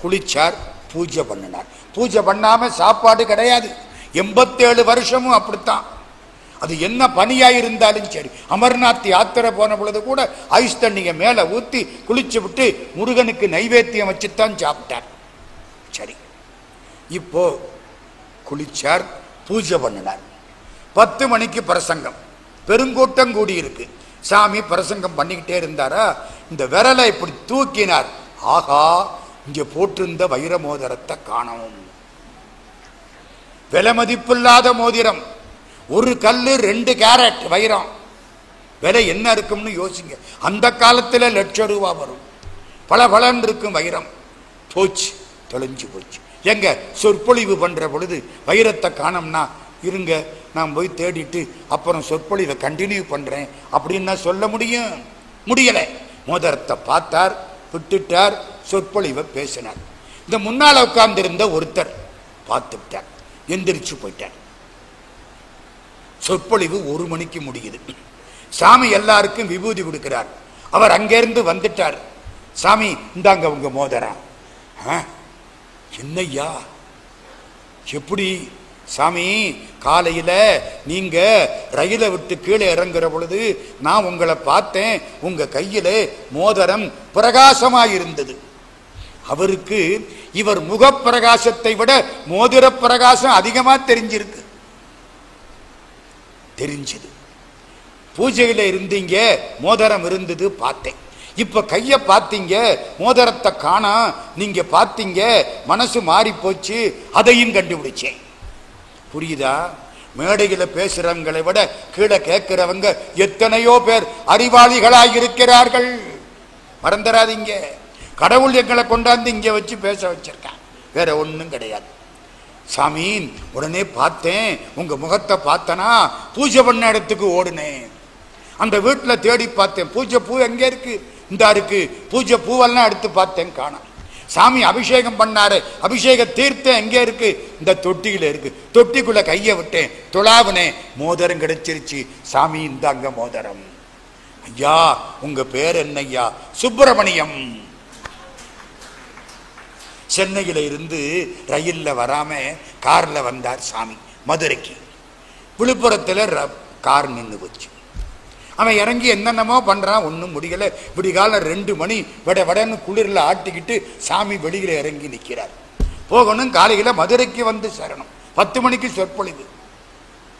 குளிச்சார், பூஜை பண்ணினார். பூஜை பண்ணாம சாப்பாடு கிடையாது. 87 வருஷமும் அப்படித்தான். அது என்ன பனியா இருந்தாலும் சரி. அமர்நாத் யாத்திரை போன பொழுது கூட ஐஸ் தண்ணியை மேல ஊத்தி குளிச்சு விட்டு முருகனுக்கு நைவேத்தியம் வச்சுத்தான் சாப்பிட்டார். சரி, இப்போ குளிச்சார், பூஜை பண்ணினார். 10 மணிக்கு பிரசங்கம். பெருங்கூட்டம் கூடி இருக்கு. சாமி பிரசங்கம் பண்ணிக்கிட்டே இருந்தாரா, இந்த விரலை இப்படி தூக்கினார். ஆகா, இங்க போட்டிருந்த வைர மோதிரத்தை காணவும். விலை மதிப்பில்லாத மோதிரம். ஒரு கல்லு 2 கேரட் வைரம். விலை என்ன இருக்கும்னு யோசிங்க. அந்த காலத்துல ₹1,00,000 வரும். பல பலன் இருக்கும் வைரம். போச்சு, தொலைஞ்சு போச்சு. எங்க சொற்பொழிவு பண்ற பொழுது வைரத்தை காணோம்னா, இருங்க நான் போய் தேடிட்டு அப்புறம் சொற்பொழிவை கண்டினியூ பண்றேன் அப்படின்னு சொல்ல முடியும்? முடியல. மோதிரத்தை பார்த்தார், விட்டுட்டார், சொற்பொழிவை பேசினார். இந்த முன்னால உட்கார்ந்து இருந்த ஒருத்தர் பார்த்துட்டார், எந்திரிச்சு போயிட்டார். சொற்பொழிவு 1 மணிக்கு முடியுது. சாமி எல்லாருக்கும் விபூதி கொடுக்கிறார். அவர் அங்கிருந்து வந்துட்டார். சாமி, இந்தாங்க உங்க மோதிரம். என்னையா, எப்படி? சாமி, காலையில நீங்க ரயிலை விட்டு கீழே இறங்குற பொழுது நான் உங்களை பார்த்தேன். உங்க கையில மோதிரம் பிரகாசமாயிருந்தது. அவருக்கு இவர் முகப்பிரகாசத்தை விட மோதிர பிரகாசம் அதிகமா தெரிஞ்சிருக்கு. தெரிஞ்சது. பூஜையில இருந்தீங்க, மோதிரம் இருந்தது, பார்த்தேன். இப்ப கைய பார்த்தீங்க, மோதிரத்தை காணா, நீங்க பார்த்தீங்க, மனசு மாறி போச்சு, அதையும் கண்டுபிடிச்சேன். புரியுதா? மேடையில பேசுறவங்களை விட கீழே கேட்கிறவங்க எத்தனையோ பேர் அறிவாளிகளாய் இருக்கிறார்கள். மறந்துடாதீங்க. கடவுள் எங்களை கொண்டாந்து இங்க வச்சு பேச வச்சிருக்கான், வேற ஒண்ணும் கிடையாது. சாமி, உடனே பார்த்தேன், உங்க முகத்தை பார்த்தனா பூஜை பண்ண இடத்துக்கு ஓடுனேன். அந்த வீட்டில் தேடி பார்த்தேன், பூஜை பூ எங்க இருக்கு? இந்த இருக்கு. பூஜை பூவெல்லாம் எடுத்து பார்த்தேன், காணோம். சாமி அபிஷேகம் பண்ணாரு, அபிஷேக தீர்த்தம் எங்க இருக்கு? இந்த தொட்டியில இருக்கு. தொட்டிக்குள்ள கைய விட்டேன், துளாவுனே, மோதிரம் கிடைச்சிருச்சு. சாமி இந்தாங்க மோதிரம். ஐயா உங்க பேர் என்ன ஐயா? சுப்பிரமணியம். சென்னையில இருந்து ரயில்ல வராம கார்ல வந்தார் சாமி மதுரைக்கு. விழுப்புரத்துல கார் நின்று போச்சு. அவன் இறங்கி என்னென்னமோ பண்றான், ஒன்றும் முடியல. விடிகால 2 மணி வடன்னு குளிர்ல ஆட்டிக்கிட்டு சாமி வெளியில இறங்கி நிற்கிறார். போகணும், காலையில மதுரைக்கு வந்து சேரணும். 10 மணிக்கு சொற்பொழிவு.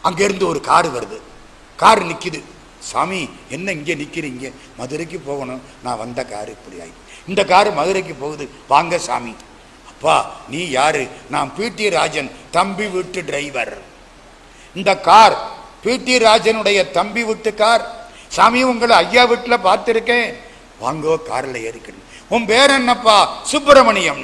அங்கிருந்து ஒரு கார் வருது, கார் நிக்குது. சாமி என்ன இங்கே நிக்கிறீங்க? மதுரைக்கு போகணும். நான் வந்த கார் இப்படி ஆகி, இந்த கார் மதுரைக்கு போகுது, வாங்க சாமி. அப்பா நீ யாரு? நான் பிடி ராஜன் தம்பி வீட்டு டிரைவர். இந்த கார் பிடி ராஜனுடைய தம்பி வீட்டு கார். சாமி உங்களை ஐயா வீட்டுல பார்த்திருக்கேன், வாங்கோ கார்ல ஏறிக்கணும். உன் பேர் என்னப்பா? சுப்பிரமணியம்.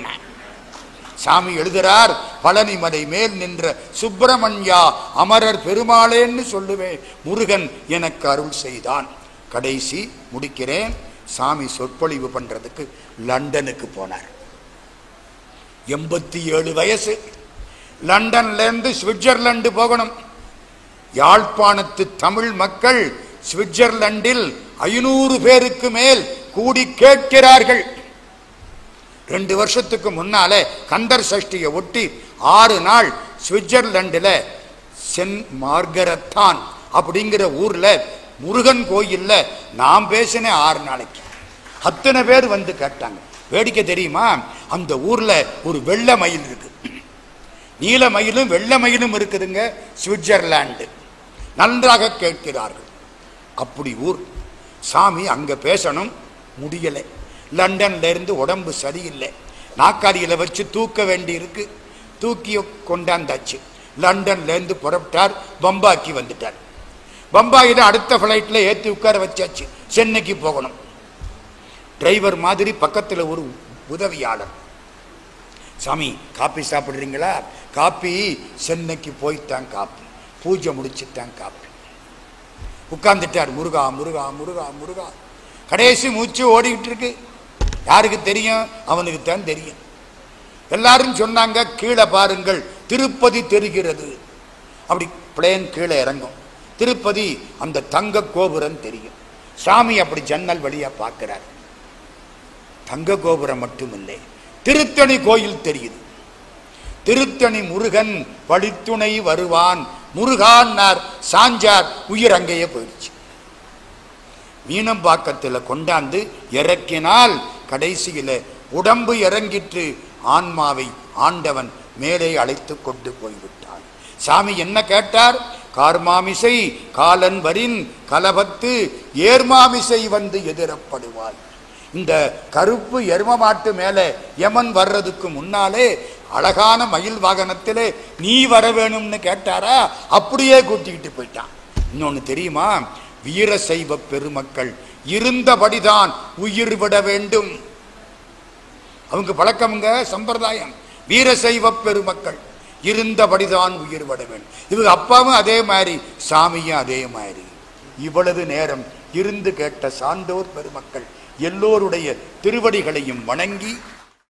சாமி எழுதுறார், பழனிமலை மேல் நின்ற சுப்பிரமணியா அமரர் பெருமாளேன்னு சொல்லுவேன், முருகன் எனக்கு அருள் செய்தான். கடைசி முடிக்கிறேன். சாமி சொற்பொழிவு பண்றதுக்கு லண்டனுக்கு போனார். 87 வயசு. லண்டன்ல இருந்து சுவிட்சர்லாந்து போகணும். யாழ்ப்பாணத்து தமிழ் மக்கள் சுவிட்சர்லாந்தில் 500 பேருக்கு மேல் கூடி கேட்கிறார்கள். 2 வருஷத்துக்கு முன்னாலே கந்தர் சஷ்டியை ஒட்டி 6 நாள் சுவிட்சர்லாந்துல சென்ட் மார்கரத்தான் அப்படிங்கிற ஊர்ல முருகன் கோயில்ல நான் பேசினேன் 6 நாளைக்கு. அத்தனை பேர் வந்து கேட்டாங்க. வேடிக்கை தெரியுமா? அந்த ஊர்ல ஒரு வெள்ளை மயில் இருக்கு, நீல மயிலும் வெள்ளை மயிலும் இருக்குதுங்க. சுவிட்சர்லாந்து நன்றாக கேட்கிறார்கள். அப்படி ஊர். சாமி அங்க பேசணும், முடியலை. லண்டன்ல இருந்து உடம்பு சரியில்லை, நாக்காளியில வச்சு தூக்க வேண்டி இருக்கு. தூக்கி கொண்டாந்தாச்சு. லண்டன்ல இருந்து புறப்பட்டார், பம்பாய்க்கு வந்துட்டார். பம்பாயில அடுத்த பிளைட்ல ஏற்றி உட்கார வச்சாச்சு. சென்னைக்கு போகணும். டிரைவர் மாதிரி பக்கத்துல ஒரு உதவியாளர். சாமி காப்பி சாப்பிடுறீங்களா? காப்பி சென்னைக்கு போய்த்தான் காப்பி, பூஜை முடிச்சுத்தான் காப்பி. உட்கார்ந்துட்டார். முருகா முருகா முருகா முருகா. கடைசி மூச்சு ஓடிக்கிட்டு இருக்கு. யாருக்கு தெரியும்? அவனுக்கு தான் தெரியும். எல்லாரும் சொன்னாங்க, கீழே பாருங்கள் திருப்பதி தெரிகிறது. அப்படி பிளேன் கீழே இறங்கும். திருப்பதி அந்த தங்க கோபுரம் தெரியும். சாமி அப்படி ஜன்னல் வழியா பார்க்கிறார். தங்க கோபுரம் மட்டுமில்லை, திருத்தணி கோயில் தெரியுது. திருத்தணி முருகன் வழித்துணை வருவான் முருகான்னார், சாஞ்சார், உயிர் அங்கேயே போயிடுச்சு. மீனம்பாக்கத்தில் கொண்டாந்து இறக்கினால் கடைசியில உடம்பு இறங்கிட்டு ஆன்மாவை ஆண்டவன் மேலே அழைத்து கொண்டு போய்விட்டான். சாமி என்ன கேட்டார்? கார்மாமிசை காலன் வரின் கலபத்து ஏர்மாமிசை வந்து எதிரப்படுவாய். இந்த கருப்பு எரும மாட்டு மேல யமன் வர்றதுக்கு முன்னாலே அழகான மயில் வாகனத்திலே நீ வர வேணும்னு கேட்டாரா? அப்படியே கூட்டிக்கிட்டு போயிட்டான். இன்னொன்னு தெரியுமா? வீரசைவ பெருமக்கள் இருந்தபடிதான் உயிர் விட வேண்டும். அவங்க பழக்கமுங்க, சம்பிரதாயம். வீரசைவ பெருமக்கள் இருந்தபடிதான் உயிர் விட வேண்டும். இவங்க அப்பாவும் அதே மாதிரி, சாமியும் அதே மாதிரி. இவ்வளவு நேரம் இருந்து கேட்ட சான்றோர் பெருமக்கள் எல்லோருடைய திருவடிகளையும் வணங்கி